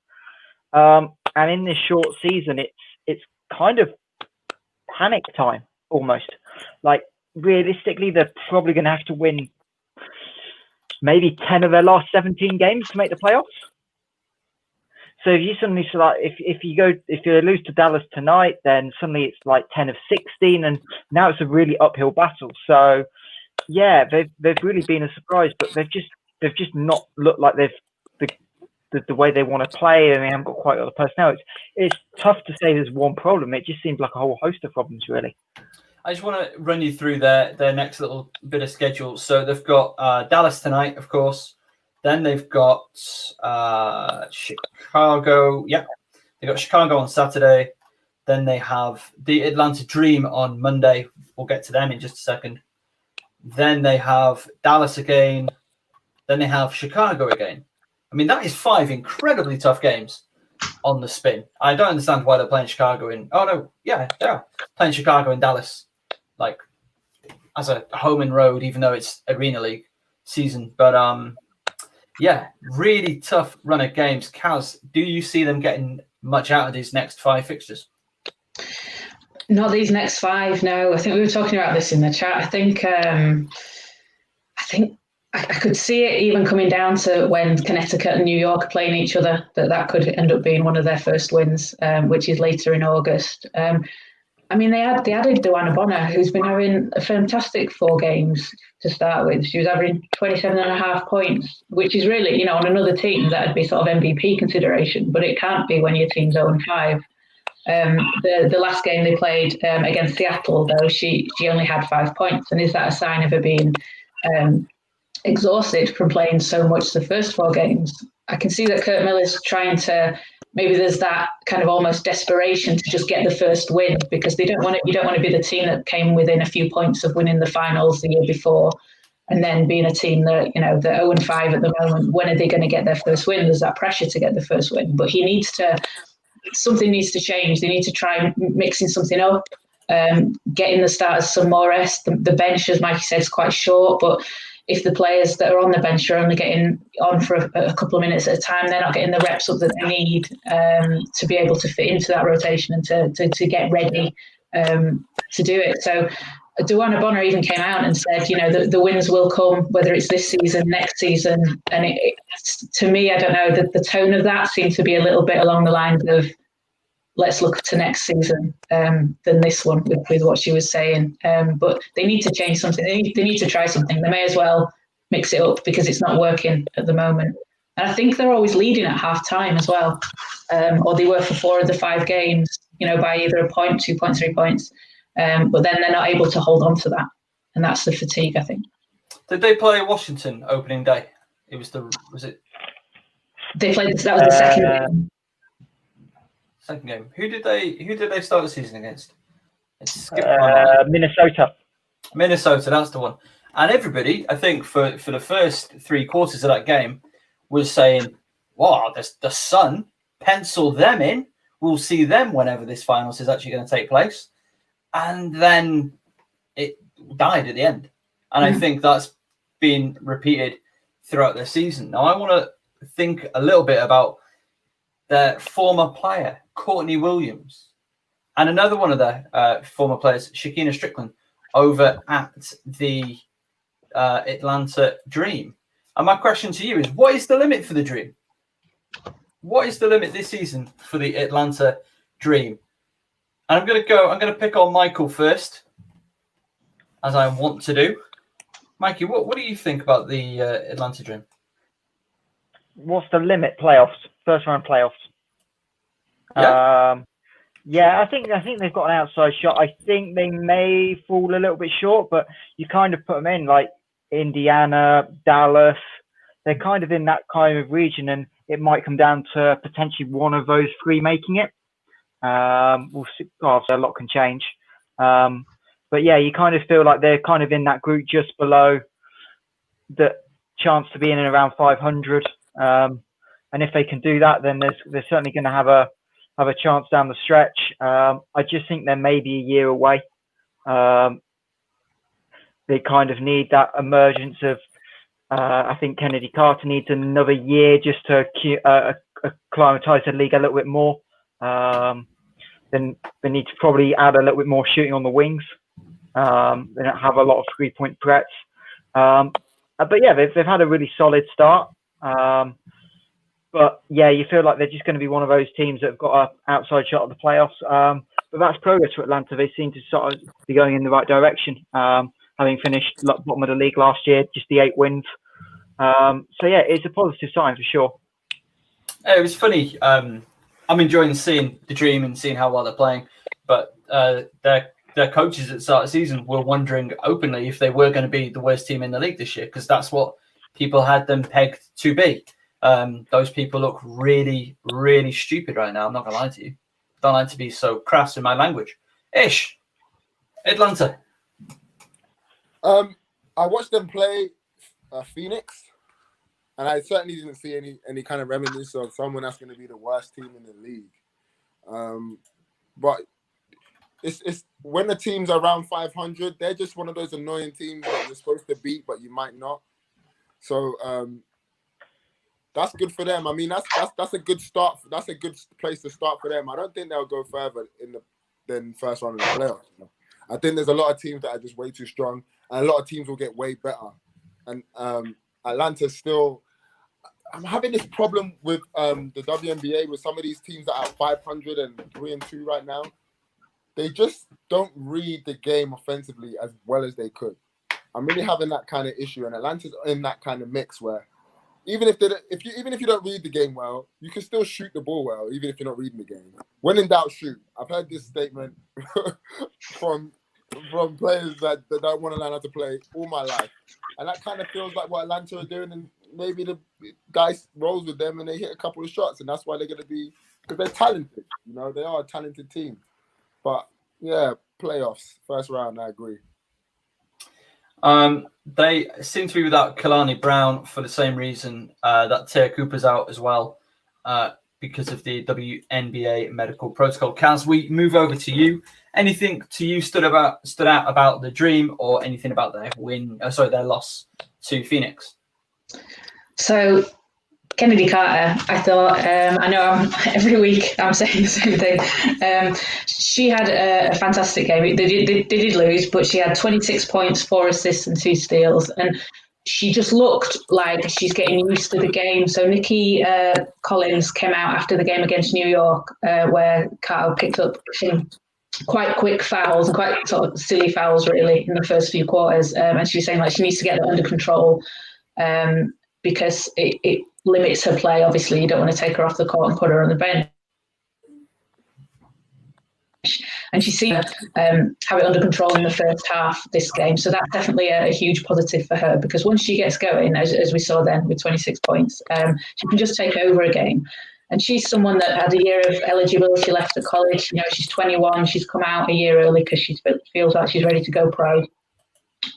And in this short season, it's kind of panic time almost. Like, realistically, they're probably going to have to win maybe 10 of their last 17 games to make the playoffs. So if you suddenly if you lose to Dallas tonight, then suddenly it's like 10 of 16, and now it's a really uphill battle. So yeah, they've really been a surprise, but they've just not looked like the way they want to play, and they haven't got quite a lot of personnel. It's tough to say there's one problem. It just seems like a whole host of problems, really. I just want to run you through their next little bit of schedule. So they've got Dallas tonight, of course. Then they've got Chicago. Yeah, they've got Chicago on Saturday. Then they have the Atlanta Dream on Monday. We'll get to them in just a second. Then they have Dallas again. Then they have Chicago again. I mean, that is 5 incredibly tough games on the spin. I don't understand why they're playing Chicago they are playing Chicago in Dallas, like, as a home and road, even though it's Arena League season. But yeah, really tough run of games. Kaz, do you see them getting much out of these next 5 fixtures? Not these next 5, no. I think we were talking about this in the chat. I think I could see it even coming down to when Connecticut and New York are playing each other, that could end up being one of their first wins, which is later in August. I mean, they added Dawana Bonner, who's been having a fantastic 4 games to start with. She was averaging 27.5 points, which is really, on another team, that'd be sort of MVP consideration, but it can't be when your team's 0-5. The last game they played against Seattle, though, she only had 5 points. And is that a sign of her being exhausted from playing so much the first 4 games? I can see that Kurt Miller's trying to, maybe there's that kind of almost desperation to just get the first win, because you don't want to be the team that came within a few points of winning the finals the year before, and then being a team that, they're 0-5 at the moment. When are they going to get their first win? There's that pressure to get the first win, but something needs to change. They need to try mixing something up, getting the starters some more rest. The bench, as Mikey said, is quite short, but if the players that are on the bench are only getting on for a couple of minutes at a time, they're not getting the reps up that they need to be able to fit into that rotation and to get ready to do it. So Dawana Bonner even came out and said, the wins will come, whether it's this season, next season. And to me, I don't know, the tone of that seemed to be a little bit along the lines of, let's look to next season than this one with what she was saying. But they need to change something. They need to try something. They may as well mix it up because it's not working at the moment. And I think they're always leading at half time as well. or they were for 4 of the 5 games, by either a point, 2 points, 3 points. But then they're not able to hold on to that. And that's the fatigue, I think. Did they play Washington opening day? They played, that was the second game. Second game. Who did they start the season against? Minnesota. Minnesota, that's the one. And everybody, I think, for the first 3 quarters of that game, was saying, "Wow, the Sun, pencil them in. We'll see them whenever this finals is actually going to take place." And then it died at the end. And I think that's been repeated throughout the season. Now, I want to think a little bit about their former player, Courtney Williams, and another one of their former players, Shakina Strickland, over at the Atlanta Dream. And my question to you is, what is the limit for the Dream? What is the limit this season for the Atlanta Dream? And I'm going to pick on Michael first, as I want to do. Mikey, what do you think about the Atlanta Dream? What's the limit? Playoffs, first round playoffs. Yeah. I think they've got an outside shot. I think they may fall a little bit short, but you kind of put them in like Indiana, Dallas. They're kind of in that kind of region, and it might come down to potentially one of those 3 making it. We'll see. A lot can change. But yeah, you kind of feel like they're kind of in that group just below the chance to be in and around 500. And if they can do that, then they're certainly going to have a chance down the stretch. I just think they're maybe a year away. They kind of need that emergence of. I think Kennedy Carter needs another year just to acclimatise the league a little bit more. Then they need to probably add a little bit more shooting on the wings. They don't have a lot of 3-point threats. But yeah, they've had a really solid start. But yeah, you feel like they're just going to be one of those teams that have got an outside shot at the playoffs. But that's progress for Atlanta. They seem to sort of be going in the right direction. Having finished bottom of the league last year, just the 8 wins. So yeah, it's a positive sign for sure. It was funny. I'm enjoying seeing the Dream and seeing how well they're playing. But their coaches at the start of the season were wondering openly if they were going to be the worst team in the league this year, because that's what people had them pegged to be. Those people look really, really stupid right now. I'm not going to lie to you. Don't like to be so crass in my language. Ish. Atlanta. I watched them play Phoenix, and I certainly didn't see any kind of remnants of someone that's going to be the worst team in the league. But it's when the teams are around 500, they're just one of those annoying teams that you're supposed to beat, but you might not. So that's good for them. I mean, that's a good start. That's a good place to start for them. I don't think they'll go further than first round of the playoffs. I think there's a lot of teams that are just way too strong, and a lot of teams will get way better. And Atlanta's still. I'm having this problem with the WNBA with some of these teams that are 500 and 3-2 right now. They just don't read the game offensively as well as they could. I'm really having that kind of issue, and Atlanta's in that kind of mix where even if you don't read the game well, you can still shoot the ball well, even if you're not reading the game. When in doubt, shoot. I've heard this statement from players that don't want to learn how to play all my life, and that kind of feels like what Atlanta are doing. And maybe the guys rolls with them and they hit a couple of shots, and that's why they're going to be, because they're talented. They are a talented team. But yeah, playoffs, first round, I agree. They seem to be without Kalani Brown for the same reason that Taya Cooper's out as well, because of the WNBA medical protocol. Kaz, we move over to you. Anything to you stood out about the Dream, or anything about their their loss to Phoenix? So Kennedy Carter, I thought, I know every week I'm saying the same thing. She had a fantastic game. They did lose, but she had 26 points, 4 assists and 2 steals. And she just looked like she's getting used to the game. So Nikki Collins came out after the game against New York, where Carter picked up some quite quick fouls and quite sort of silly fouls, really, in the first few quarters. And she was saying she needs to get that under control because it limits her play. Obviously, you don't want to take her off the court and put her on the bench. and she seemed to have it under control in the first half this game. So that's definitely a huge positive for her, because once she gets going, as we saw then with 26 points, she can just take over a game. And she's someone that had a year of eligibility left at college. She's 21. She's come out a year early because she feels like she's ready to go pro.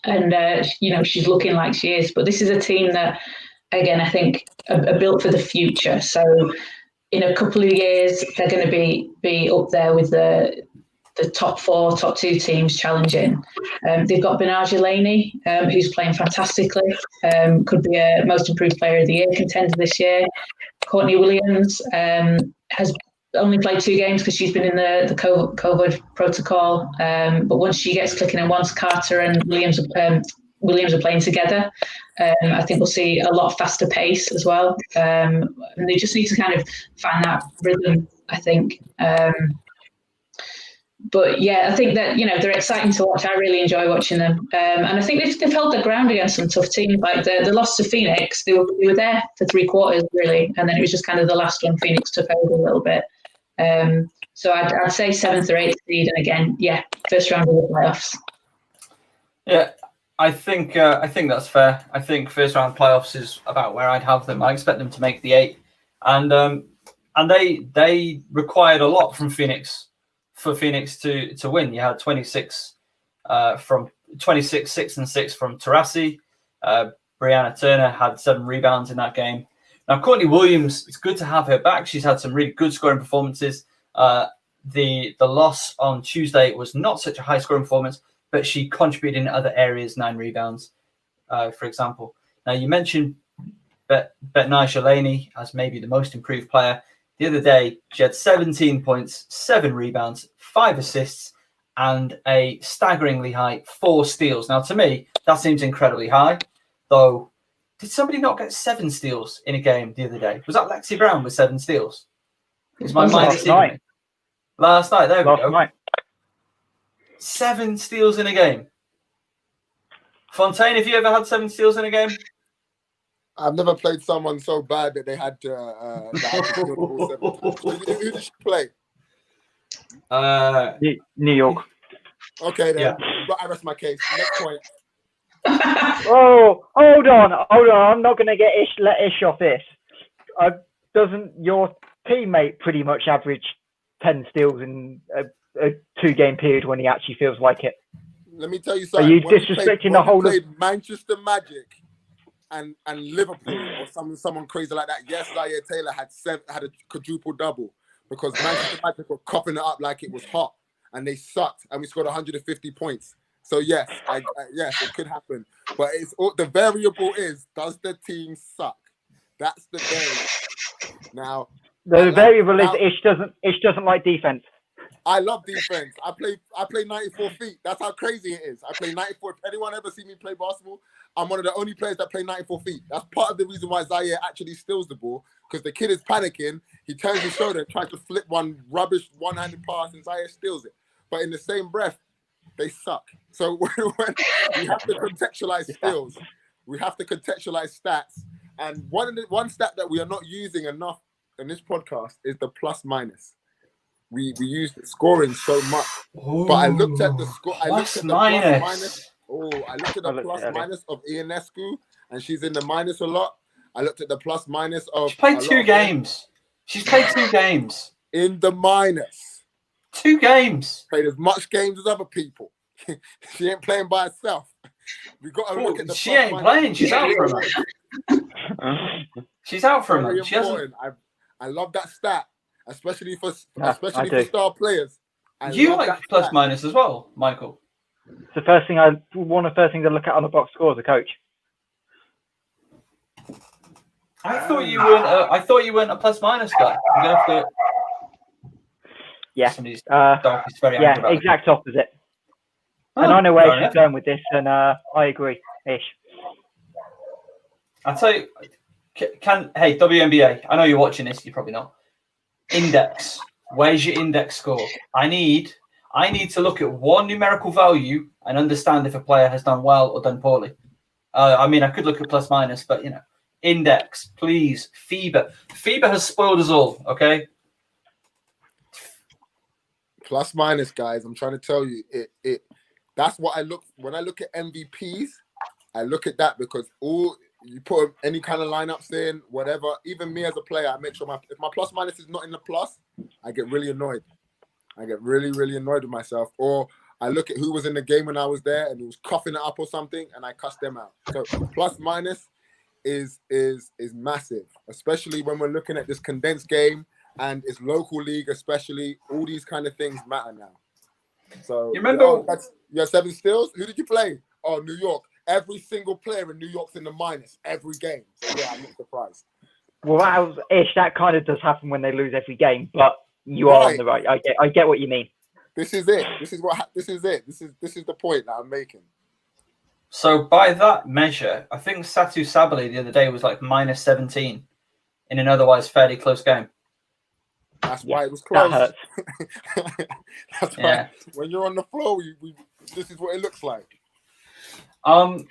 And, she's looking like she is. But this is a team that, again, I think are built for the future. So in a couple of years, they're going to be up there with the top 4, top 2 teams challenging. They've got Benaja Laney, who's playing fantastically. Could be a most improved player of the year contender this year. Courtney Williams has only played 2 games because she's been in the COVID protocol. But once she gets clicking, and once Carter and Williams are playing together, I think we'll see a lot faster pace as well. And they just need to kind of find that rhythm, I think. But yeah, I think that, they're exciting to watch. I really enjoy watching them. And I think they've held their ground against some tough teams. Like the loss to Phoenix, they were there for 3 quarters, really. And then it was just kind of the last one Phoenix took over a little bit. So I'd say 7th or 8th seed. And again, first round of the playoffs. Yeah, I think that's fair. I think first round playoffs is about where I'd have them. I expect them to make the 8. And they required a lot from Phoenix for Phoenix to win. You had 26 from 26, 6 and 6 from Taurasi. Brianna Turner had 7 rebounds in that game. Now, Courtney Williams, it's good to have her back. She's had some really good scoring performances. The loss on Tuesday was not such a high scoring performance, but she contributed in other areas, 9 rebounds, for example. Now, you mentioned Benaja Laney as maybe the most improved player. The other day, she had 17 points, 7 rebounds, 5 assists, and a staggeringly high 4 steals. Now, to me, that seems incredibly high, though. Did somebody not get 7 steals in a game the other day? Was that Lexi Brown with 7 steals? Is my mind last night? Last night, there we go. Night. 7 steals in a game. Fontaine, have you ever had 7 steals in a game? I've never played someone so bad that they had to steal the ball 7 times. Who did she play? New York. Okay, then. Yeah. But I rest my case. Next point. Oh, hold on. I'm not going to let Ish off this. Doesn't your teammate pretty much average 10 steals in a 2-game period when he actually feels like it? Let me tell you something. Are you disrespecting the whole of Manchester Magic and Liverpool or someone crazy like that? Yes, Zaire Taylor had a quadruple double because Manchester Magic were coughing it up like it was hot, and they sucked, and we scored 150 points. So yes, yes, it could happen. But the variable is, does the team suck? That's the variable. Now the variable is Ish doesn't like defense. I love defense. I play 94 feet. That's how crazy it is. I play 94. If anyone ever see me play basketball, I'm one of the only players that play 94 feet. That's part of the reason why Zaire actually steals the ball, because the kid is panicking. He turns his shoulder and tries to flip one rubbish one-handed pass, and Zaire steals it. But in the same breath, they suck. So when we have to contextualize skills, we have to contextualize stats. And one stat that we are not using enough in this podcast is the plus minus. We use scoring so much. Ooh, but I looked at the score. I looked at the plus minus. I looked at the plus minus of Ionescu, and she's in the minus a lot. I looked at the plus minus of. She's played 2 games. She's played 2 games. In the minus. 2 games. Played as much games as other people. She ain't playing by herself. We got to look at the. She ain't playing. She's out for a month. She's out for a month. She hasn't. I love that stat, especially for star players. You like plus minus as well, Michael. It's the first thing one of the first things I look at on the box score as a coach. I thought you weren't a plus minus guy. You're gonna have to. Yeah. Somebody's dog is very angry about exact opposite. Oh, and I know where she's going with this, and I agree. Ish. I'll tell you. Hey, WNBA, I know you're watching this. You're probably not. Index. Where's your index score? I need to look at one numerical value and understand if a player has done well or done poorly. I mean, I could look at plus minus, but index, please. FIBA has spoiled us all. Okay. plus minus, guys. I'm trying to tell you, that's what I look when I look at MVPs. I look at that because you put any kind of lineups in, whatever. Even me as a player, I make sure if my plus minus is not in the plus, I get really annoyed. I get really, really annoyed with myself. Or I look at who was in the game when I was there and who was coughing it up or something, and I cuss them out. So plus minus is massive, especially when we're looking at this condensed game and it's local league, especially. All these kind of things matter now. So you remember you had 7 steals? Who did you play? Oh, New York. Every single player in New York's in the minus every game. So yeah, I'm not surprised. Well, that kind of does happen when they lose every game, but you are on the right. I get what you mean. This is it. This is it. This is the point that I'm making. So by that measure, I think Satu Sabali the other day was like minus 17 in an otherwise fairly close game. That's why it was close. That hurts. That's why when you're on the floor, this is what it looks like. Where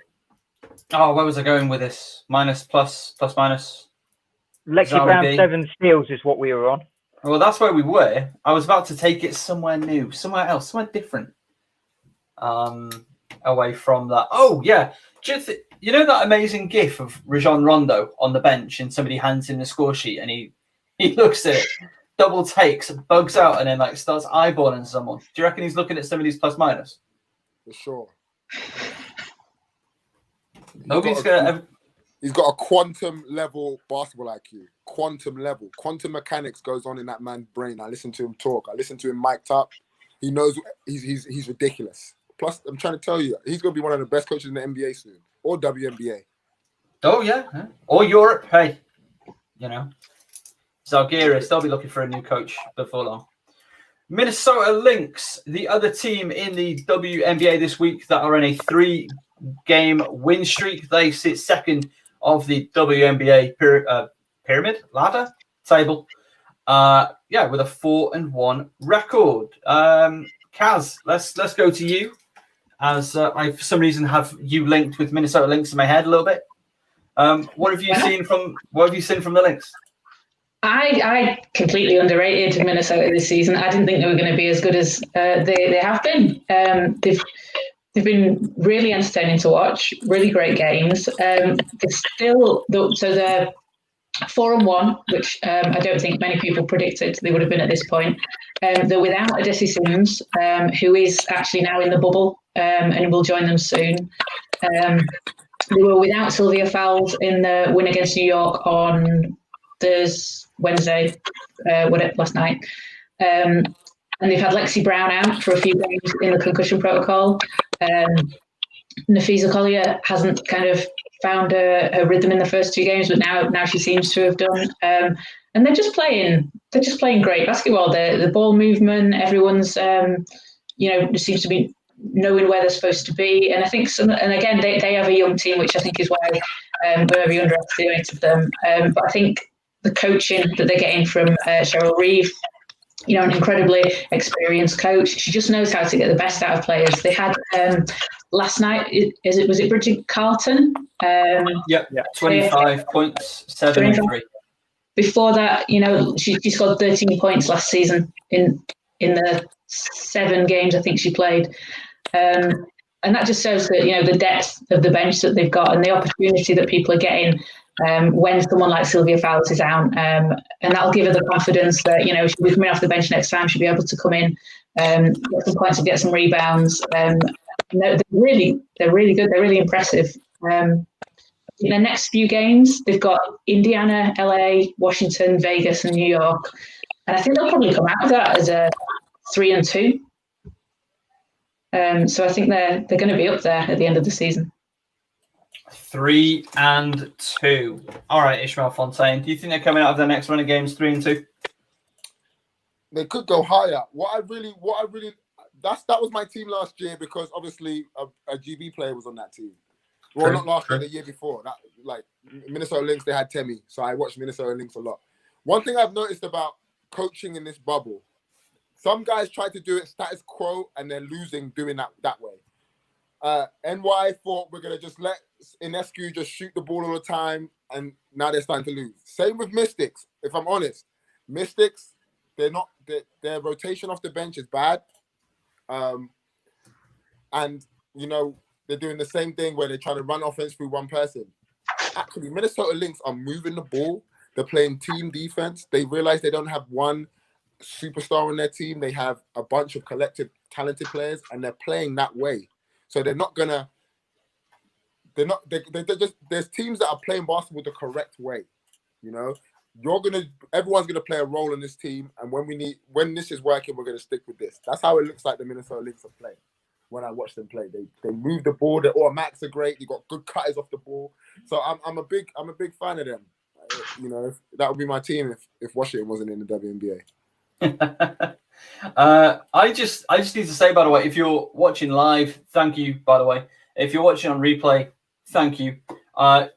was I going with this? Minus, plus, minus. Lexi Brown 7 steals is what we were on. Well, that's where we were. I was about to take it somewhere new, somewhere else, somewhere different. Away from that. Oh, yeah. You know that amazing gif of Rajon Rondo on the bench and somebody hands him the score sheet and he looks at it, double takes, bugs out, and then like starts eyeballing someone. Do you reckon he's looking at somebody's plus minus? For sure. He's got a quantum level basketball IQ. Quantum level. Quantum mechanics goes on in that man's brain. I listen to him talk. I listen to him mic'd up. He knows he's ridiculous. Plus, I'm trying to tell you, he's going to be one of the best coaches in the NBA soon. Or WNBA. Oh, yeah. Or Europe. Hey, Zalgiris, they'll be looking for a new coach before long. Minnesota Lynx, the other team in the WNBA this week that are in a 3-game win streak. They sit second of the WNBA pyramid ladder table. With a 4-1 record. Kaz, let's go to you. As I for some reason have you linked with Minnesota Lynx in my head a little bit. What have you seen from the Lynx? I completely underrated Minnesota this season. I didn't think they were going to be as good as they have been. They've been really entertaining to watch. Really great games. They're 4-1, which I don't think many people predicted they would have been at this point. They're without Odysseus Sims, who is actually now in the bubble and will join them soon. They were without Sylvia Fowles in the win against New York on Wednesday, last night. And they've had Lexi Brown out for a few games in the concussion protocol. Nafisa Collier hasn't kind of found a rhythm in the first 2 games, but now she seems to have done. And they're just playing great basketball. The ball movement, everyone's seems to be knowing where they're supposed to be. And I think again they have a young team, which I think is why we're very underestimated them. But I think the coaching that they're getting from Cheryl Reeve, an incredibly experienced coach. She just knows how to get the best out of players. They had last night. Was it Bridget Carlton? 25 points, 7 and 3. Before that, she scored 13 points last season in the 7 games I think she played, and that just shows that the depth of the bench that they've got and the opportunity that people are getting. When someone like Sylvia Fowles is out, and that'll give her the confidence that she'll be coming off the bench next time. She'll be able to come in, get some points and get some rebounds. They're really good. They're really impressive. In the next few games, they've got Indiana, LA, Washington, Vegas, and New York, and I think they'll probably come out of that as a 3-2. So I think they're going to be up there at the end of the season. 3-2. All right, Ishmael Fontaine. Do you think they're coming out of their next run of games 3-2? They could go higher. That was my team last year because obviously a GB player was on that team. Well, not last year, the year before. That Minnesota Lynx, they had Temi, so I watched Minnesota Lynx a lot. One thing I've noticed about coaching in this bubble, some guys try to do it status quo and they're losing doing that way. NY thought we're going to just let Inescu just shoot the ball all the time, and now they're starting to lose. Same with Mystics, if I'm honest. Mystics, they're not. Their rotation off the bench is bad, and you know they're doing the same thing where they're trying to run offense through one person. Actually, Minnesota Lynx are moving the ball. They're playing team defense. They realize they don't have one superstar on their team. They have a bunch of collective talented players, and they're playing that way. So they're not gonna. They're just. There's teams that are playing basketball the correct way. You know, everyone's gonna play a role in this team, and when this is working, we're gonna stick with this. That's how it looks like the Minnesota Lynx are playing. When I watch them play, they move the ball. Their automatics are great. They got good cutters off the ball. So I'm a big fan of them. You know, that would be my team if Washington wasn't in the WNBA. I just need to say, by the way, if you're watching live, thank you. By the way, if you're watching on replay, thank you.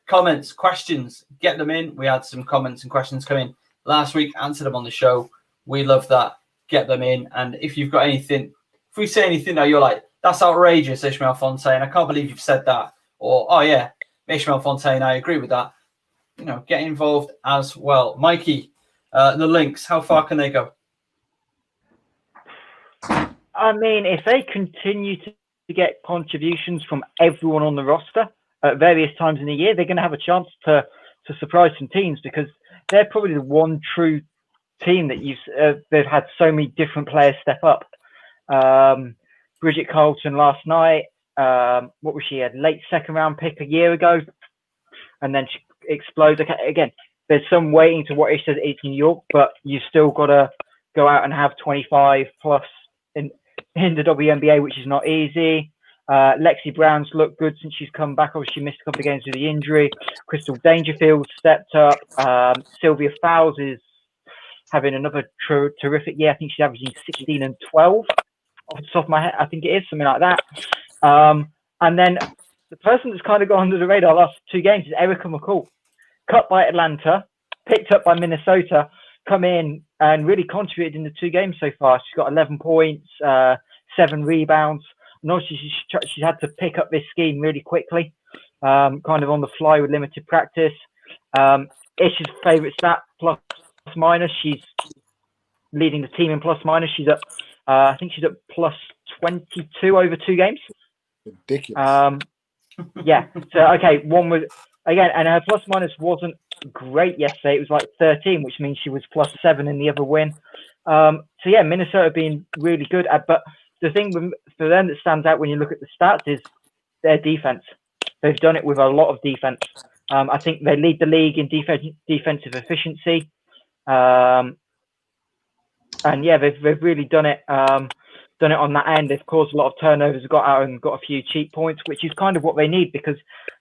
Comments, questions, get them in. We had some comments and questions come in last week. Answer them on the show. We love that. Get them in. And if you've got anything, if we say anything that you're like, that's outrageous, Ishmael Fontaine, I can't believe you've said that. Or, oh yeah, Ishmael Fontaine, I agree with that. You know, get involved as well. Mikey, the Lynx, how far can they go? I mean, if they continue to get contributions from everyone on the roster at various times in the year, they're going to have a chance to surprise some teams, because they're probably the one true team that they've had so many different players step up. Bridget Carlton last night, what was she, a late second round pick a year ago, and then she explodes. Again, there's some waiting to what it says it's New York, but you still got to go out and have 25 plus in the WNBA, which is not easy. Lexi Brown's looked good since she's come back. Obviously, she missed a couple of games with the injury. Crystal Dangerfield stepped up. Sylvia Fowles is having another terrific year. I think she's averaging 16 and 12 off the top of my head. I think it is something like that. And then the person that's kind of gone under the radar last two games is Erica McCall. Cut by Atlanta, picked up by Minnesota, come in and really contributed in the two games so far. She's got 11 points, 7 rebounds. And obviously she's had to pick up this scheme really quickly, kind of on the fly with limited practice. Ish's favourite stat, plus minus. She's leading the team in plus minus. She's at, I think she's at plus 22 over 2 games. Ridiculous. Yeah. So, okay, one was, again, and her plus minus wasn't great yesterday. It was like 13, which means she was plus 7 in the other win. So, yeah, Minnesota being really good. But the thing for them that stands out when you look at the stats is their defense. They've done it with a lot of defense. I think they lead the league in defensive efficiency. And, yeah, they've really done it on that end. They've caused a lot of turnovers, got out and got a few cheap points, which is kind of what they need, because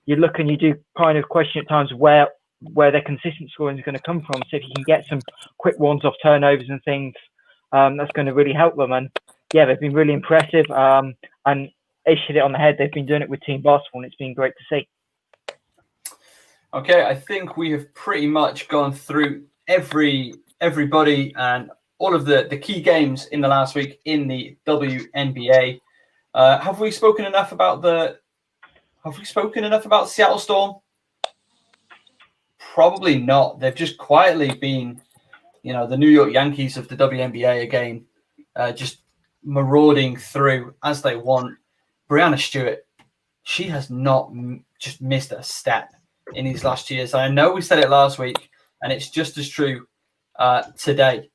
you look and you do kind of question at times where their consistent scoring is going to come from. So if you can get some quick ones off turnovers and things, that's going to really help them. And yeah, they've been really impressive. And Ish hit it on the head. They've been doing it with team basketball, and it's been great to see. Okay, I think we have pretty much gone through everybody and all of the key games in the last week in the WNBA. Have we spoken enough about Seattle Storm? Probably not. They've just quietly been, the New York Yankees of the WNBA again, just marauding through as they want. Brianna Stewart, she has not just missed a step in these last years. I know we said it last week, and it's just as true today.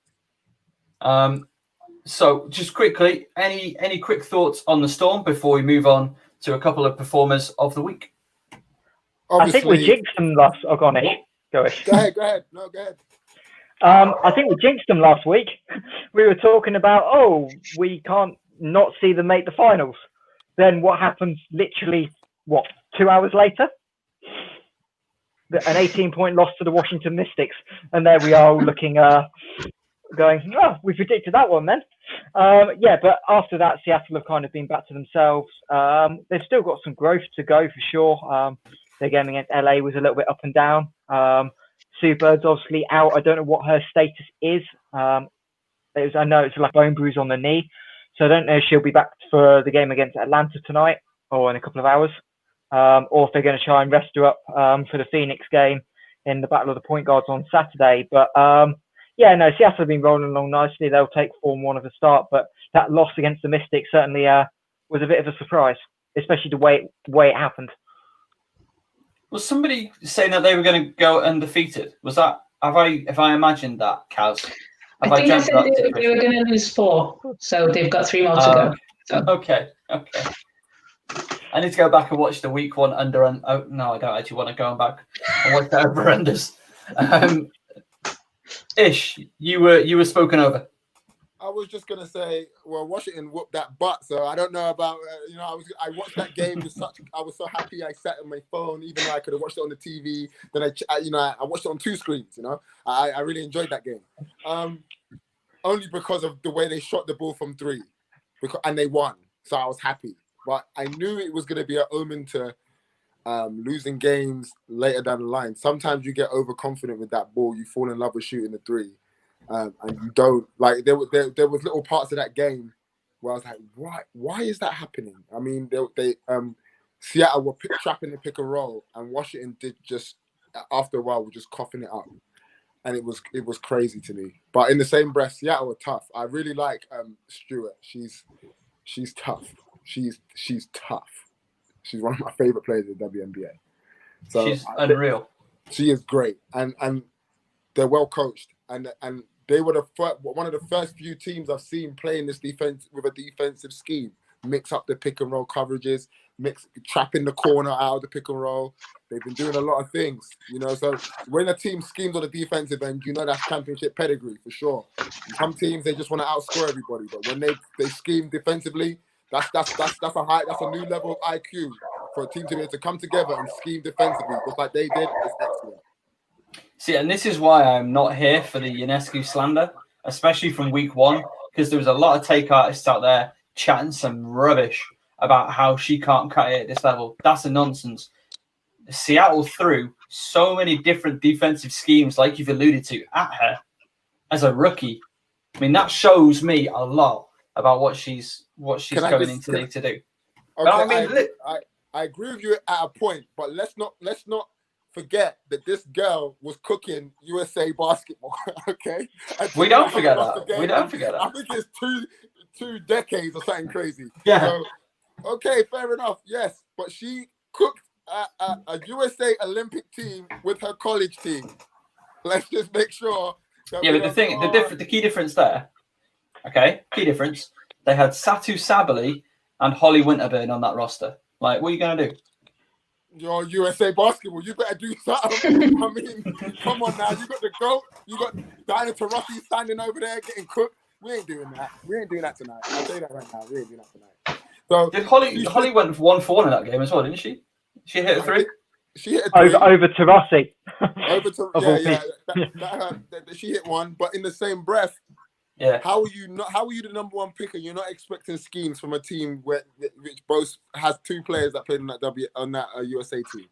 So just quickly, any quick thoughts on the Storm before we move on to a couple of performers of the week? Obviously, I think we jinxed them last. Oh, go on, Ish. Go ahead. No, go ahead. I think we jinxed them last week. We were talking about, we can't not see them make the finals. Then what happens literally, 2 hours later? An 18-point loss to the Washington Mystics. And there we are looking, going, we predicted that one then. But after that, Seattle have kind of been back to themselves. They've still got some growth to go for sure. Their game against LA was a little bit up and down. Sue Bird's obviously out. I don't know what her status is. I know it's like bone bruise on the knee. So I don't know if she'll be back for the game against Atlanta tonight or in a couple of hours. Or if they're going to try and rest her up for the Phoenix game in the Battle of the Point Guards on Saturday. But Yeah, no, Seattle have been rolling along nicely. They'll take form one of the start, but that loss against the Mystics certainly was a bit of a surprise, especially the way it happened. Was somebody saying that they were going to go undefeated? Was that, have I imagined that, Kaz? I think I said they were going to lose 4, so they've got 3 more to go. So. Okay. I need to go back and watch the week 1 under. Oh no, I don't actually want to go back and watch the over-unders. Ish, you were spoken over. I was just gonna say, well, Washington whooped that butt, so I don't know about I watched that game with I was so happy. I sat on my phone, even though I could have watched it on the TV. Then I watched it on 2 screens. I really enjoyed that game, only because of the way they shot the ball from 3, and they won, so I was happy. But I knew it was gonna be an omen to losing games later down the line. Sometimes you get overconfident with that ball, you fall in love with shooting the 3. And you don't like. There was little parts of that game where I was like, why is that happening? I mean, they Seattle were trapping the pick and roll, and Washington did just after a while were just coughing it up, and it was crazy to me. But in the same breath, Seattle were tough. I really like Stewart. She's tough. She's tough. She's one of my favorite players in the WNBA. So she's unreal. She is great, and they're well coached, and they were one of the first few teams I've seen playing this defense with a defensive scheme. Mix up the pick and roll coverages, trap in the corner out of the pick and roll. They've been doing a lot of things, So when a team schemes on the defensive end, that's championship pedigree for sure. Some teams they just want to outscore everybody, but when they scheme defensively, that's a new level of IQ for a team to be able to come together and scheme defensively, just like they did. It's excellent. See, and this is why I'm not here for the Ionescu slander, especially from week 1, because there was a lot of take artists out there chatting some rubbish about how she can't cut it at this level. That's a nonsense. Seattle threw so many different defensive schemes, like you've alluded to, at her as a rookie. I mean, that shows me a lot about what she's going into league to do. Okay, I agree with you at a point, but let's not forget that this girl was cooking USA basketball. Okay, we don't forget that. We don't forget that. I think it's two decades or something crazy. Yeah. So, okay, fair enough. Yes, but she cooked a USA Olympic team with her college team. Let's just make sure. Yeah, but the key difference there. Okay, key difference. They had Satu Sabali and Holly Winterburn on that roster. Like, what are you going to do? Your USA basketball, you better do something. I mean, come on now. You got the GOAT. You got Diana Taurasi standing over there getting cooked. We ain't doing that. We ain't doing that tonight. I'll tell you that right now. We ain't doing that tonight. So Holly went 1-for-1 in that game as well, didn't she? She hit a 3. She hit a 3. Over Taurasi. She hit 1, but in the same breath. Yeah. How are you the number 1 pick and you're not expecting schemes from a team which both has 2 players that played on that USA team?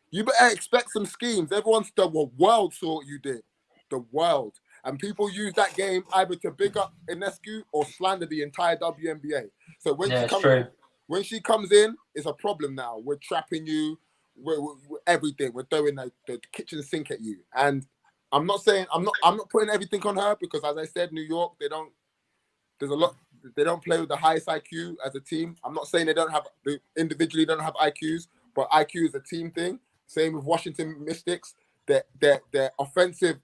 You better expect some schemes. Everyone's the world saw what you did. The world. And people use that game either to big up Ionescu or slander the entire WNBA. So when she comes in, it's a problem now. We're trapping you. We're everything. We're throwing the kitchen sink at you. And I'm not putting everything on her because, as I said, New York, they don't play with the highest IQ as a team. I'm not saying they individually don't have IQs, but IQ is a team thing. Same with Washington Mystics. Their offensive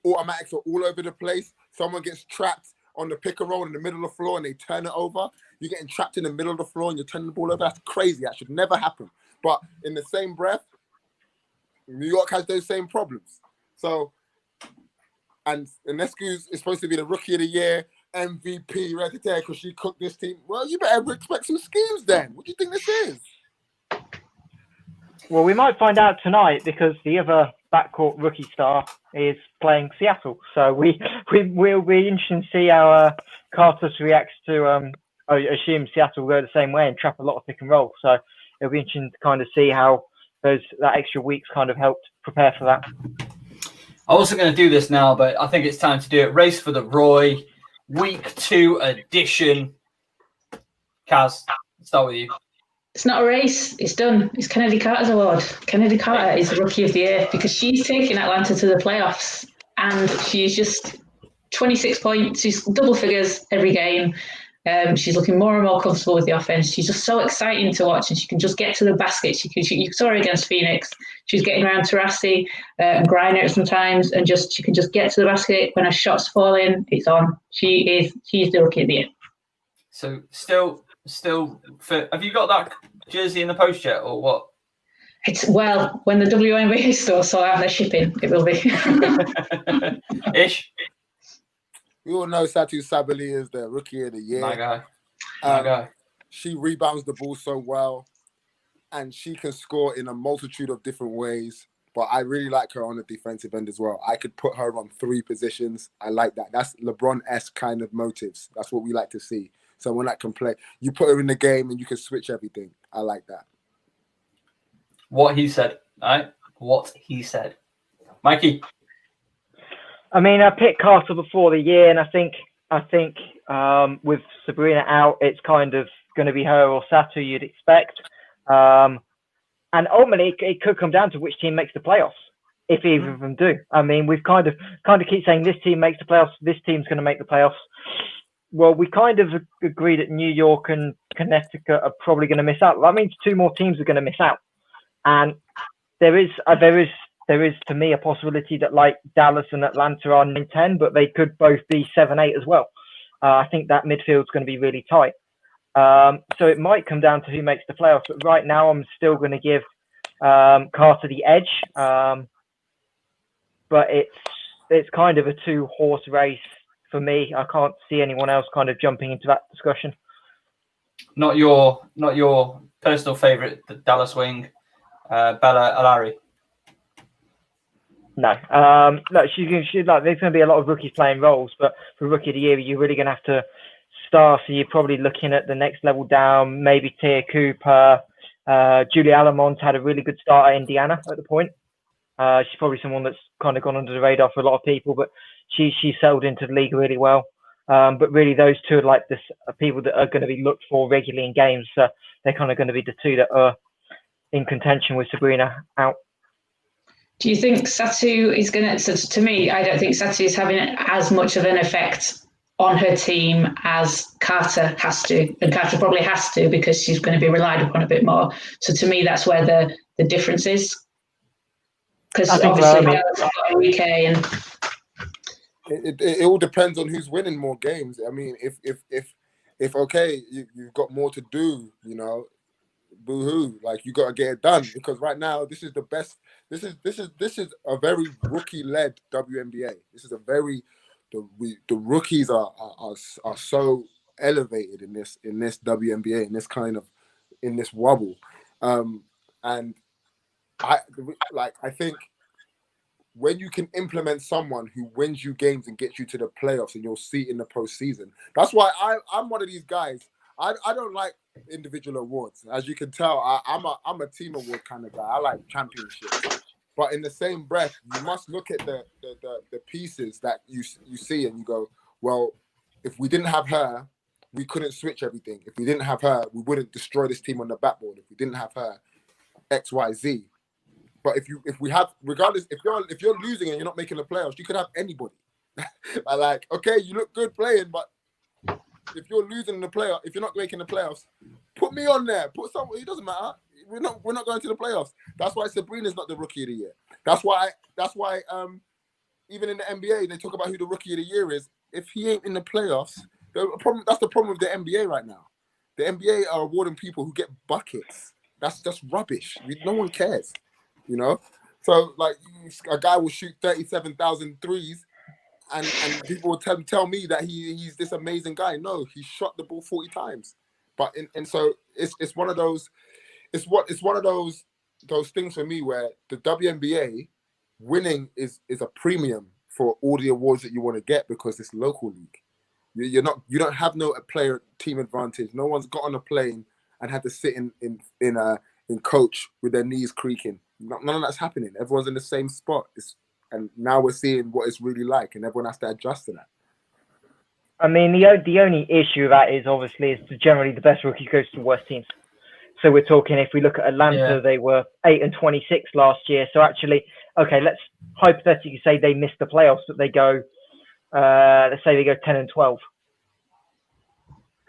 automatics are all over the place. Someone gets trapped on the pick and roll in the middle of the floor and they turn it over. You're getting trapped in the middle of the floor and you're turning the ball over. That's crazy. That should never happen. But in the same breath, New York has those same problems. So, and Ionescu is supposed to be the Rookie of the Year, MVP, right there, because she cooked this team. Well, you better expect some schemes then. What do you think this is? Well, we might find out tonight because the other backcourt rookie star is playing Seattle. So we'll be interested to see how Carter reacts to. I assume Seattle will go the same way and trap a lot of pick and roll. So it'll be interesting to kind of see how that extra weeks kind of helped prepare for that. I wasn't going to do this now, but I think it's time to do it. Race for the Roy, Week 2 edition. Kaz, let's start with you. It's not a race. It's done. It's Kennedy Carter's award. Kennedy Carter is the Rookie of the Year because she's taking Atlanta to the playoffs and she's just 26 points. She's double figures every game. She's looking more and more comfortable with the offense. She's just so exciting to watch, and she can just get to the basket. You saw her against Phoenix. She's getting around Taurasi and Griner sometimes, and she can just get to the basket. When her shots fall in, it's on. She's the rookie of the year. So still, have you got that jersey in the post yet, or what? Well, when the WNBA store sort out their shipping, it will be. Ish. We all know Satu Sabali is the rookie of the year. My guy. She rebounds the ball so well, and she can score in a multitude of different ways. But I really like her on the defensive end as well. I could put her on 3 positions. I like that. That's LeBron-esque kind of motives. That's what we like to see. Someone that can play. You put her in the game and you can switch everything. I like that. What he said, right? What he said. Mikey. I mean, I picked Carter before the year, and I think with Sabrina out, it's kind of going to be her or Satu you'd expect. And ultimately, it could come down to which team makes the playoffs, if either of them do. I mean, we've kind of keep saying this team makes the playoffs, this team's going to make the playoffs. Well, we kind of agree that New York and Connecticut are probably going to miss out. That means 2 more teams are going to miss out. And there is to me a possibility that like Dallas and Atlanta are 9-10, but they could both be 7-8 as well. I think that midfield's going to be really tight. So it might come down to who makes the playoffs. But right now, I'm still going to give Carter the edge. But it's kind of a 2-horse race for me. I can't see anyone else kind of jumping into that discussion. Not your personal favorite, the Dallas wing, Bella Allari. No, look, there's going to be a lot of rookies playing roles, but for Rookie of the Year, you're really going to have to star. So you're probably looking at the next level down, maybe Taya Cooper. Julie Alamon's had a really good start at Indiana at the point. She's probably someone that's kind of gone under the radar for a lot of people, but she settled into the league really well. But really, those 2 are like this are people that are going to be looked for regularly in games. So they're kind of going to be the 2 that are in contention with Sabrina out. Do you think Satu is going to... So to me, I don't think Satu is having as much of an effect on her team as Carter has to. And Carter probably has to because she's going to be relied upon a bit more. So to me, that's where the difference is. Because obviously, Enrique and... It all depends on who's winning more games. I mean, if okay, you've got more to do, you know, boo-hoo, like you got to get it done, because right now this is the best. This is a very rookie-led WNBA. This is a very the rookies are so elevated in this WNBA, in this wobble, and I think when you can implement someone who wins you games and gets you to the playoffs and you'll see in the postseason. That's why I'm one of these guys. I don't like individual awards. As you can tell, I'm a team award kind of guy. I like championships. But in the same breath, you must look at the pieces that you see and you go, well, if we didn't have her, we couldn't switch everything. If we didn't have her, we wouldn't destroy this team on the backboard. If we didn't have her, X, Y, Z. But if we have, regardless, if you're losing and you're not making the playoffs, you could have anybody. Like, okay, you look good playing, but if you're losing in the playoff, if you're not making the playoffs, put me on there. Put someone. It doesn't matter. We're not going to the playoffs. That's why Sabrina's not the rookie of the year. That's why even in the NBA they talk about who the rookie of the year is. If he ain't in the playoffs, that's the problem with the NBA right now. The NBA are awarding people who get buckets. That's just rubbish. No one cares. You know, so like a guy will shoot 37,000 threes, and people will tell me that he's this amazing guy. No, he shot the ball 40 times. But and so it's one of those things for me where the WNBA winning is a premium for all the awards that you want to get because it's local league. You don't have no player team advantage. No one's got on a plane and had to sit in coach with their knees creaking. None of that's happening. Everyone's in the same spot. And now we're seeing what it's really like, and everyone has to adjust to that. I mean, the only issue with that is obviously generally the best rookies goes to the worst teams. So we're talking, if we look at Atlanta, They were 8-26 last year. So actually, okay, let's hypothetically say they missed the playoffs, but they go let's say they go 10-12.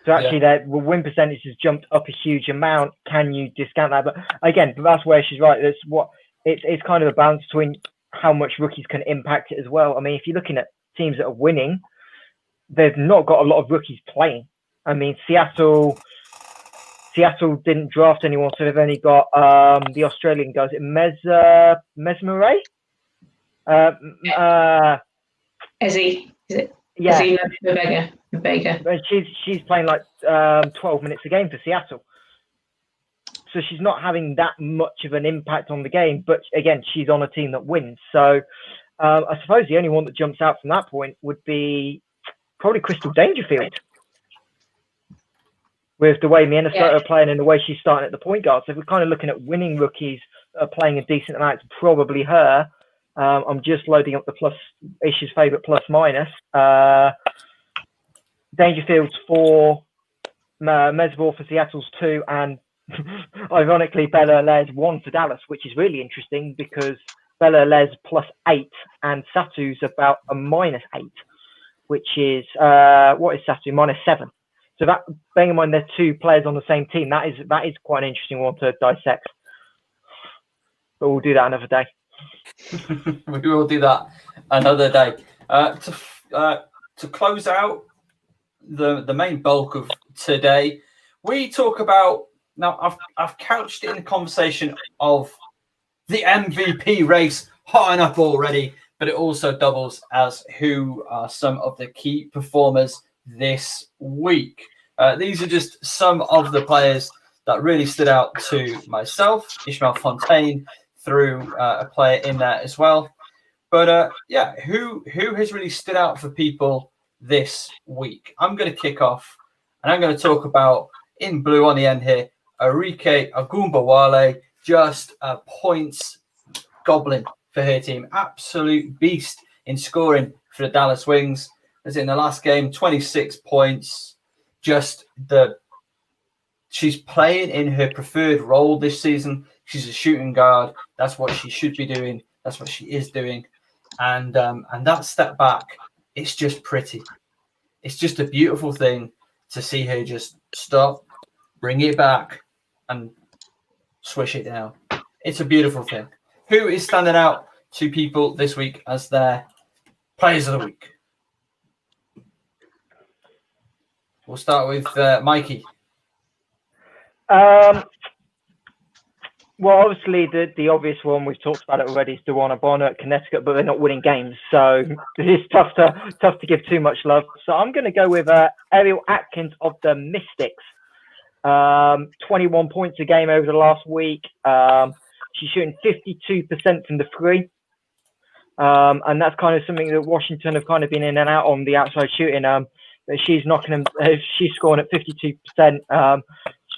So actually, their win percentage has jumped up a huge amount. Can you discount that? But again, that's where she's right. It's kind of a balance between how much rookies can impact it as well. I mean, if you're looking at teams that are winning, they've not got a lot of rookies playing. I mean, Seattle didn't draft anyone, so they've only got the Australian guys. Mesmeray? Ezzy, is it? Yeah. Vega. She's playing like 12 minutes a game for Seattle. So she's not having that much of an impact on the game, but again, she's on a team that wins. So I suppose the only one that jumps out from that point would be probably Crystal Dangerfield. With the way Minnesota are playing and the way she's starting at the point guard. So if we're kind of looking at winning rookies that are playing a decent amount, it's probably her. I'm just loading up the Isha's favourite plus minus. Dangerfield's 4, Mesbor for Seattle's 2, and ironically, Bella Les 1 for Dallas, which is really interesting because Bella Les plus 8 and Satu's about a minus 8, which is, what is Satu? Minus 7. So that, bearing in mind they're 2 players on the same team, that is quite an interesting one to dissect. But we'll do that another day. We will do that another day. To close out the main bulk of today, we talk about, now I've couched it in the conversation of the MVP race hot up already, but it also doubles as who are some of the key performers this week. These are just some of the players that really stood out to myself. Ishmael Fontaine threw a player in there as well. But who has really stood out for people this week? I'm going to kick off, and I'm going to talk about, in blue on the end here, Enrique Goomba Wale, just a points goblin for her team. Absolute beast in scoring for the Dallas Wings. As in the last game, 26 points. She's playing in her preferred role this season. She's a shooting guard. That's what she should be doing. That's what she is doing. And that step back, it's just pretty. It's just a beautiful thing to see her just stop, bring it back, and swish it down. It's a beautiful thing. Who is standing out to people this week as their players of the week? We'll start with Mikey. Well, obviously, the obvious one, we've talked about it already, is Dewana Bonner at Connecticut, but they're not winning games. So it's tough to give too much love. So I'm going to go with Ariel Atkins of the Mystics. 21 points a game over the last week. She's shooting 52% from the free. And that's kind of something that Washington have kind of been in and out on, the outside shooting. But she's knocking them. She's scoring at 52%.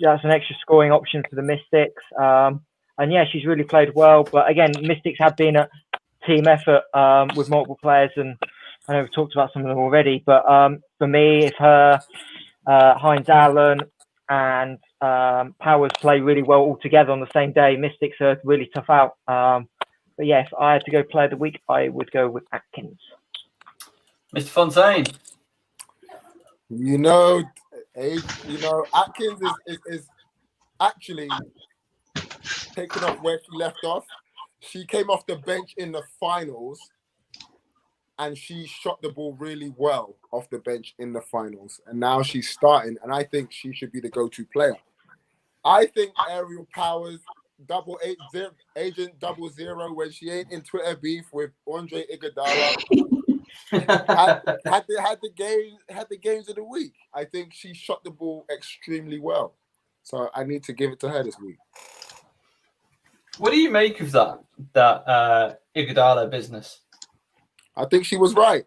That's an extra scoring option for the Mystics. And yeah, she's really played well. But again, Mystics have been a team effort with multiple players, and I know we've talked about some of them already. But for me, if her, Hines Allen, and Powers play really well all together on the same day, Mystics are really tough out. But yeah, if I had to go player of the week, I would go with Atkins. Mr. Fontaine. Atkins is actually taking off where she left off. She came off the bench in the finals, and she shot the ball really well off the bench in the finals. And now she's starting, and I think she should be the go-to player. I think Ariel Powers, Agent 00, when she ain't in Twitter beef with Andre Iguodala, had the games of the week. I think she shot the ball extremely well. So I need to give it to her this week. What do you make of that Iguodala business? I think she was right.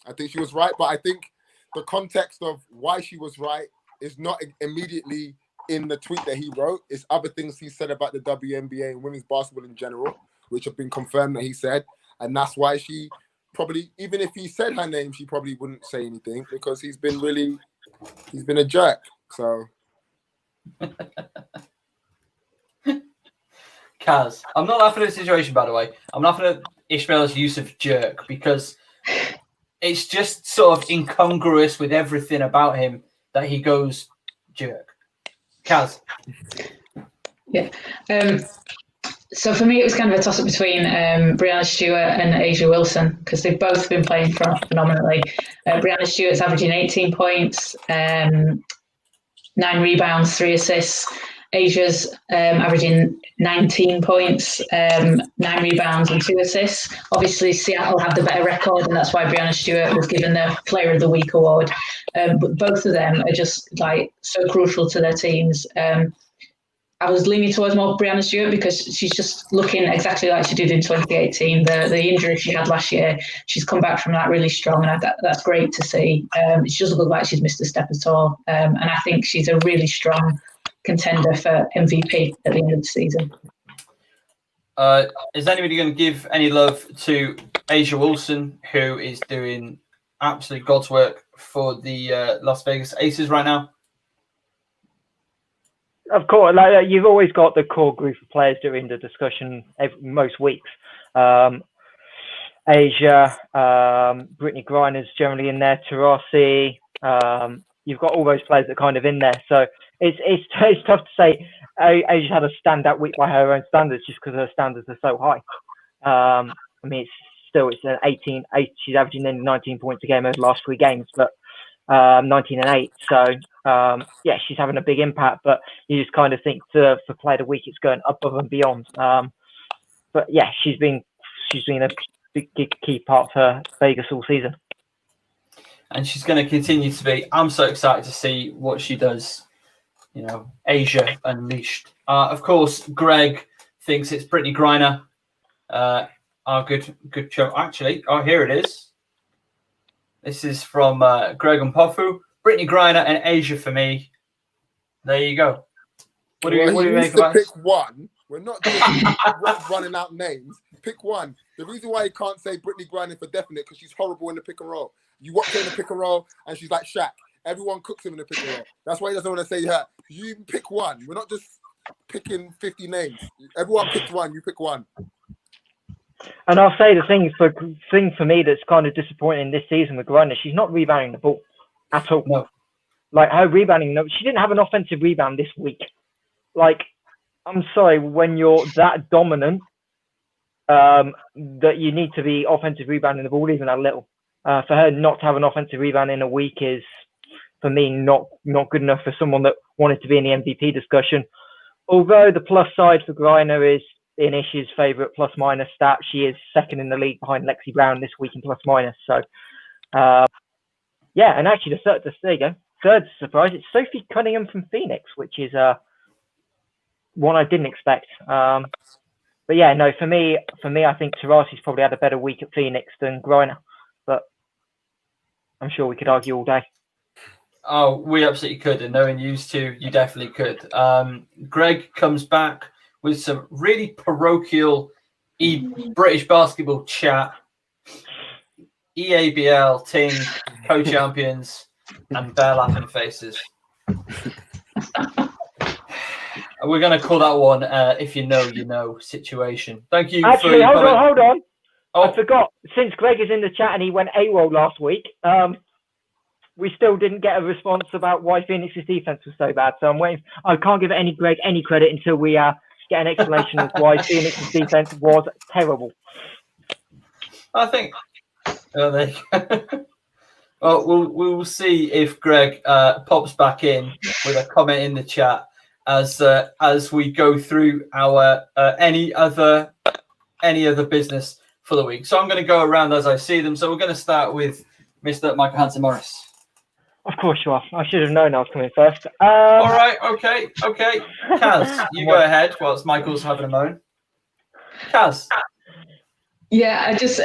But I think the context of why she was right is not immediately in the tweet that he wrote. It's other things he said about the WNBA and women's basketball in general, which have been confirmed that he said. And that's why she probably, even if he said her name, she probably wouldn't say anything, because he's been a jerk. So. Kaz, I'm not laughing at the situation, by the way. I'm laughing at Ishmael's use of jerk, because it's just sort of incongruous with everything about him that he goes jerk. Kaz. Yeah. So for me, it was kind of a toss-up between Brianna Stewart and Asia Wilson because they've both been playing phenomenally. Brianna Stewart's averaging 18 points, 9 rebounds, 3 assists. Asia's averaging 19 points, 9 rebounds and 2 assists. Obviously, Seattle have the better record, and that's why Brianna Stewart was given the Player of the Week award. But both of them are just like so crucial to their teams. I was leaning towards more Brianna Stewart because she's just looking exactly like she did in 2018. The injury she had last year, she's come back from that really strong, and that's great to see. She doesn't look like she's missed a step at all, and I think she's a really strong contender for MVP at the end of the season. Is anybody going to give any love to Asia Wilson, who is doing absolute God's work for the Las Vegas Aces right now? Of course, like, you've always got the core group of players doing the discussion most weeks. Asia, Brittany Griner's generally in there, Taurasi. You've got all those players that are kind of in there. So it's tough to say Asia's had a standout week by her own standards just because her standards are so high. I mean, it's an 18. She's averaging in 19 points a game over the last 3 games, but 19 and 8. So yeah, she's having a big impact. But you just kind of think for Player of the Week, it's going above and beyond. But yeah, she's been a big key part for Vegas all season. And she's going to continue to be. I'm so excited to see what she does. You know, Asia unleashed. Of course, Greg thinks it's Brittany Griner. Our good show. Actually, here it is. This is from Greg and Pofu. Brittany Griner and Asia for me. There you go. What do you make about it? Pick one. We're not just running out names. Pick one. The reason why you can't say Brittany Griner for definite because she's horrible in the pick and roll. You watch her in the pick and roll, and she's like Shaq. Everyone cooks him in the pick and roll. That's why he doesn't want to say her. You pick one. We're not just picking 50 names. Everyone picks one. You pick one. And I'll say the thing for me that's kind of disappointing this season with Griner, she's not rebounding the ball at all. No. Like her rebounding, she didn't have an offensive rebound this week. Like, I'm sorry, when you're that dominant, that you need to be offensive rebounding the ball even a little. For her not to have an offensive rebound in a week is, for me, not good enough for someone that wanted to be in the MVP discussion. Although the plus side for Griner is in Ish's favourite plus minus stat, she is second in the league behind Lexi Brown this week in plus minus. So, yeah, and actually there you go. Third surprise, it's Sophie Cunningham from Phoenix, which is one I didn't expect. But yeah, no, for me, I think Taurasi's probably had a better week at Phoenix than Griner, but I'm sure we could argue all day. Oh, we absolutely could, and knowing you two, you definitely could. Greg comes back with some really parochial British basketball chat. EABL, Ting, co-champions, and bare laughing faces. We're going to call that one if you know, you know situation. Thank you. Actually, hold on. Oh. I forgot. Since Greg is in the chat and he went AWOL last week, we still didn't get a response about why Phoenix's defense was so bad. So I'm waiting. I can't give Greg any credit until we get an explanation of why Phoenix's defense was terrible. I think. There you go. Well, we'll see if Greg pops back in with a comment in the chat as we go through our any other business for the week. So I'm going to go around as I see them. So we're going to start with Mr. Michael Hanson Morris. Of course you are. I should have known I was coming first. All right. Okay. Kaz, you go ahead whilst Michael's having a moan. Kaz. Yeah, I just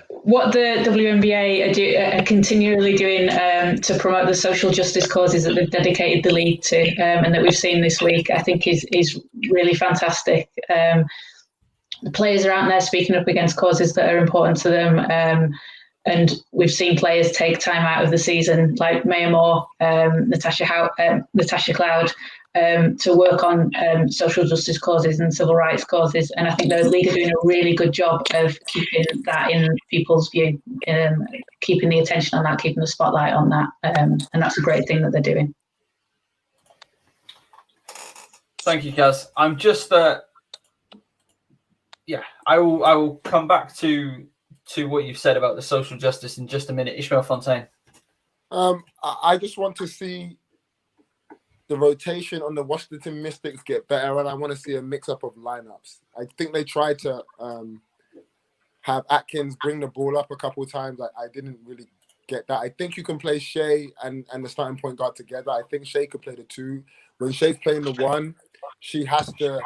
what the WNBA are continually doing to promote the social justice causes that they've dedicated the league to, and that we've seen this week, I think is really fantastic. The players are out there speaking up against causes that are important to them, and we've seen players take time out of the season, like Maya Moore, Natasha Cloud, to work on social justice causes and civil rights causes. And I think the league are doing a really good job of keeping that in people's view, keeping the attention on that, keeping the spotlight on that. And that's a great thing that they're doing. Thank you, Kaz. I'm just, I will come back to what you've said about the social justice in just a minute. Ishmael Fontaine. I just want to see the rotation on the Washington Mystics get better, and I want to see a mix-up of lineups. I think they tried to have Atkins bring the ball up a couple of times. I didn't really get that. I think you can play Shea and the starting point guard together. I think Shea could play the two. When Shea's playing the one, she has to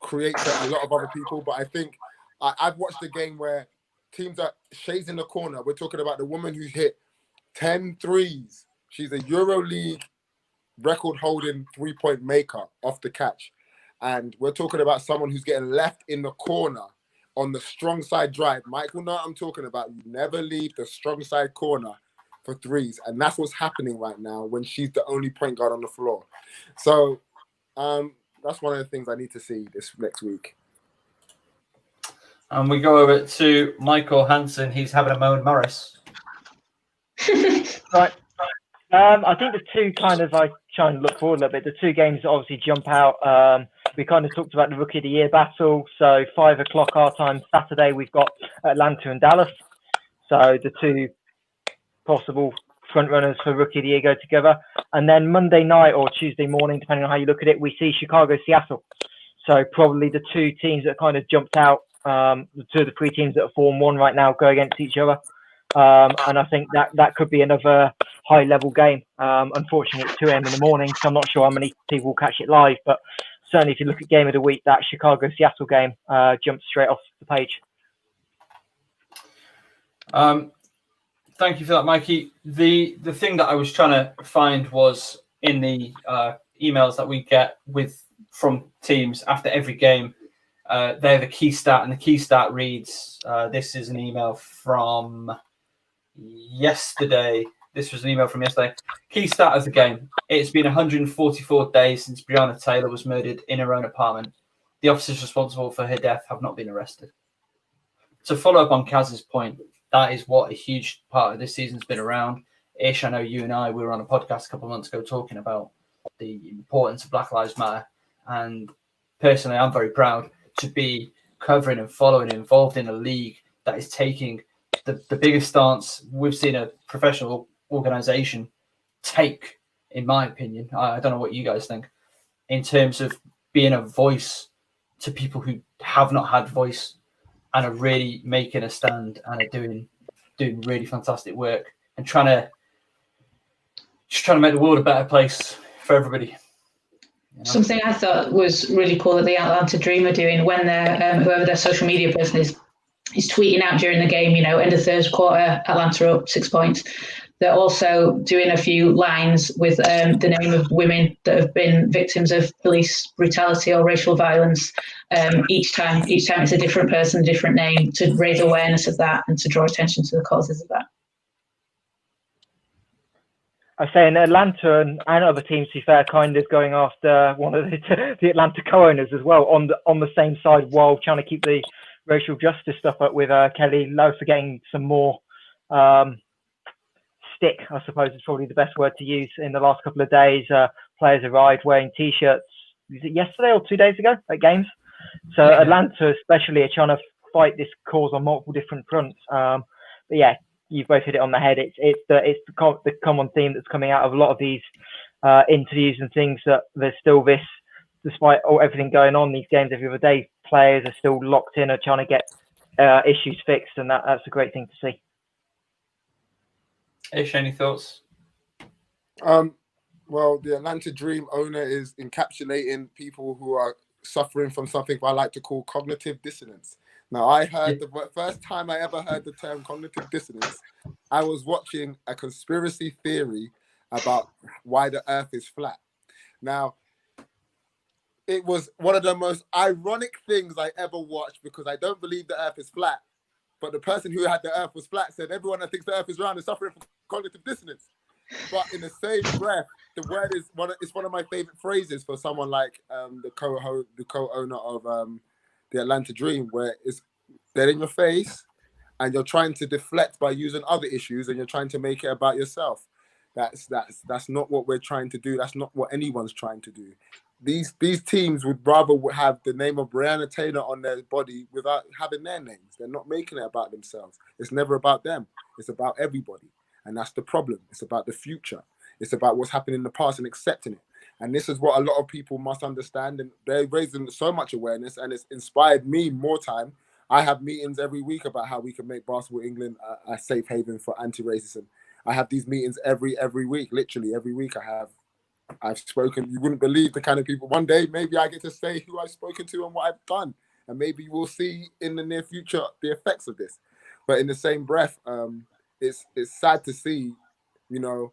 create for a lot of other people. But I think I've watched a game where teams are Shea's in the corner. We're talking about the woman who hit 10 threes. She's a EuroLeague record-holding three-point maker off the catch. And we're talking about someone who's getting left in the corner on the strong side drive. Michael, know what I'm talking about. You never leave the strong side corner for threes. And that's what's happening right now when she's the only point guard on the floor. So that's one of the things I need to see this next week. And we go over to Michael Hanson. He's having a moan Morris. Right. I think the two kind of, I try and look forward a little bit. The two games that obviously jump out. We kind of talked about the Rookie of the Year battle. So 5 o'clock our time Saturday, we've got Atlanta and Dallas. So the two possible front runners for Rookie of the Year go together. And then Monday night or Tuesday morning, depending on how you look at it, we see Chicago, Seattle. So probably the two teams that kind of jumped out, the two of the three teams that are Form 1 right now go against each other. And I think that could be another high-level game. Unfortunately, it's 2 a.m. in the morning, so I'm not sure how many people will catch it live. But certainly, if you look at Game of the Week, that Chicago-Seattle game jumps straight off the page. Thank you for that, Mikey. The thing that I was trying to find was in the emails that we get from teams after every game. They have a key stat, and the key stat reads, this is an email from yesterday. This was an email from yesterday. Key stat of the game. It's been 144 days since Brianna Taylor was murdered in her own apartment. The officers responsible for her death have not been arrested. To follow up on Kaz's point, that is what a huge part of this season's been around. Ish, I know you and I, we were on a podcast a couple of months ago talking about the importance of Black Lives Matter. And personally, I'm very proud to be covering and following and involved in a league that is taking the biggest stance we've seen a professional organization take, in my opinion. I don't know what you guys think, in terms of being a voice to people who have not had voice and are really making a stand and are doing really fantastic work and trying to make the world a better place for everybody. You know? Something I thought was really cool that the Atlanta Dream are doing when they're whoever their social media person is tweeting out during the game, end of third quarter, Atlanta up 6 points. They're also doing a few lines with the name of women that have been victims of police brutality or racial violence. Each time it's a different person, a different name, to raise awareness of that and to draw attention to the causes of that. I say in Atlanta and other teams, to be fair, kind of going after one of the Atlanta co-owners as well on the same side, while trying to keep the racial justice stuff up with Kelly Lowe for getting some more stick, I suppose is probably the best word to use. In the last couple of days, players arrived wearing T-shirts. Was it yesterday or 2 days ago at games? So yeah. Atlanta especially are trying to fight this cause on multiple different fronts. But yeah, you've both hit it on the head. It's the common theme that's coming out of a lot of these interviews and things, that there's still this, despite everything going on, these games every other day, players are still locked in and trying to get issues fixed, and that's a great thing to see. Ish, any thoughts? Well, the Atlanta Dream owner is encapsulating people who are suffering from something I like to call cognitive dissonance. Now, I heard the first time I ever heard the term cognitive dissonance, I was watching a conspiracy theory about why the earth is flat. Now, it was one of the most ironic things I ever watched, because I don't believe the earth is flat, but the person who had the earth was flat said everyone that thinks the earth is round is suffering from cognitive dissonance. But in the same breath, the word is one of my favorite phrases for someone like the co-owner of the Atlanta Dream, where it's dead in your face and you're trying to deflect by using other issues and you're trying to make it about yourself. That's not what we're trying to do. That's not what anyone's trying to do. These teams would rather have the name of Brianna Taylor on their body without having their names. They're not making it about themselves. It's never about them. It's about everybody. And that's the problem. It's about the future. It's about what's happened in the past and accepting it. And this is what a lot of people must understand. And they're raising so much awareness, and it's inspired me more time. I have meetings every week about how we can make Basketball England a safe haven for anti-racism. I have these meetings every week, literally every week. I've spoken. You wouldn't believe the kind of people. One day, maybe I get to say who I've spoken to and what I've done. And maybe we'll see in the near future the effects of this. But in the same breath, it's sad to see, you know,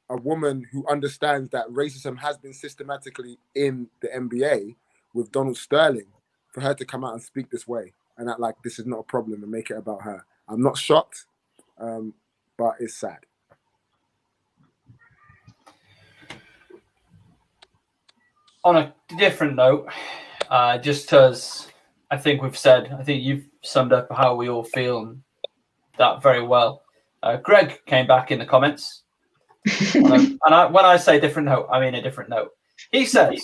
a woman who understands that racism has been systematically in the NBA with Donald Sterling, for her to come out and speak this way and act like this is not a problem and make it about her. I'm not shocked, but it's sad. On a different note, just as I think you've summed up how we all feel that very well. Greg came back in the comments. When I say different note, I mean a different note. He says,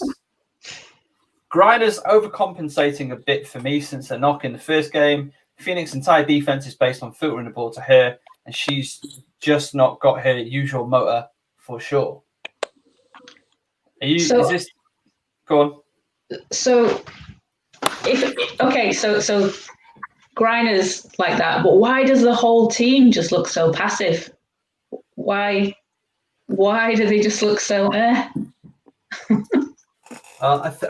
Greider's overcompensating a bit for me since the knock in the first game. Phoenix's entire defense is based on filtering the ball to her, and she's just not got her usual motor for sure. Is this... Go on. So Greider's like that, but why does the whole team just look so passive? Why do they just look so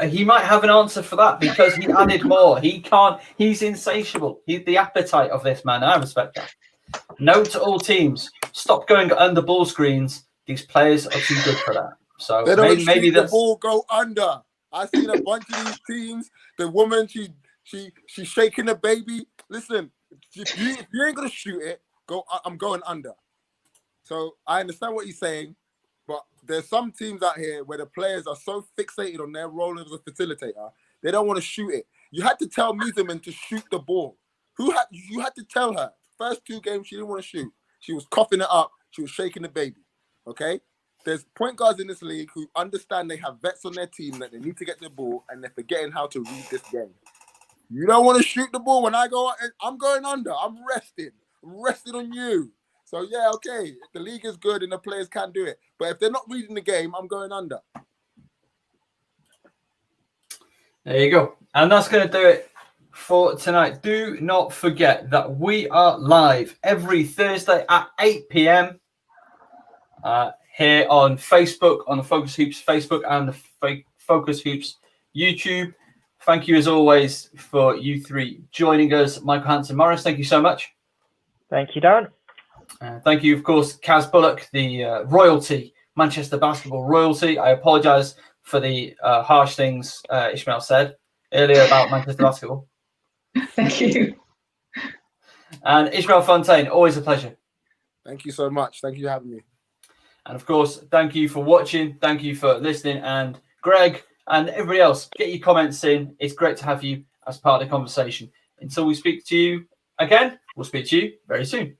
he might have an answer for that because he added more. He's insatiable. The appetite of this man, I respect that. Note to all teams, stop going under ball screens. These players are too good for that. So they don't maybe the ball go under. I've seen a bunch of these teams. The woman, she's shaking the baby. Listen, if you ain't gonna shoot it, I'm going under. So I understand what he's saying, but there's some teams out here where the players are so fixated on their role as a facilitator, they don't want to shoot it. You had to tell Mieserman to shoot the ball. You had to tell her. First 2 games, she didn't want to shoot. She was coughing it up. She was shaking the baby. Okay? There's point guards in this league who understand they have vets on their team that they need to get the ball, and they're forgetting how to read this game. You don't want to shoot the ball when I go, I'm going under. I'm resting. I'm resting on you. So, yeah, okay, the league is good and the players can do it. But if they're not reading the game, I'm going under. There you go. And that's going to do it for tonight. Do not forget that we are live every Thursday at 8 p.m. Here on Facebook, on the Focus Hoops Facebook and the Focus Hoops YouTube. Thank you, as always, for you three joining us. Michael Hanson, Morris, thank you so much. Thank you, Darren. Thank you, of course, Kaz Bullock, the royalty, Manchester basketball royalty. I apologise for the harsh things Ishmael said earlier about Manchester basketball. Thank you. And Ishmael Fontaine, always a pleasure. Thank you so much. Thank you for having me. And, of course, thank you for watching. Thank you for listening. And Greg and everybody else, get your comments in. It's great to have you as part of the conversation. Until we speak to you again, we'll speak to you very soon.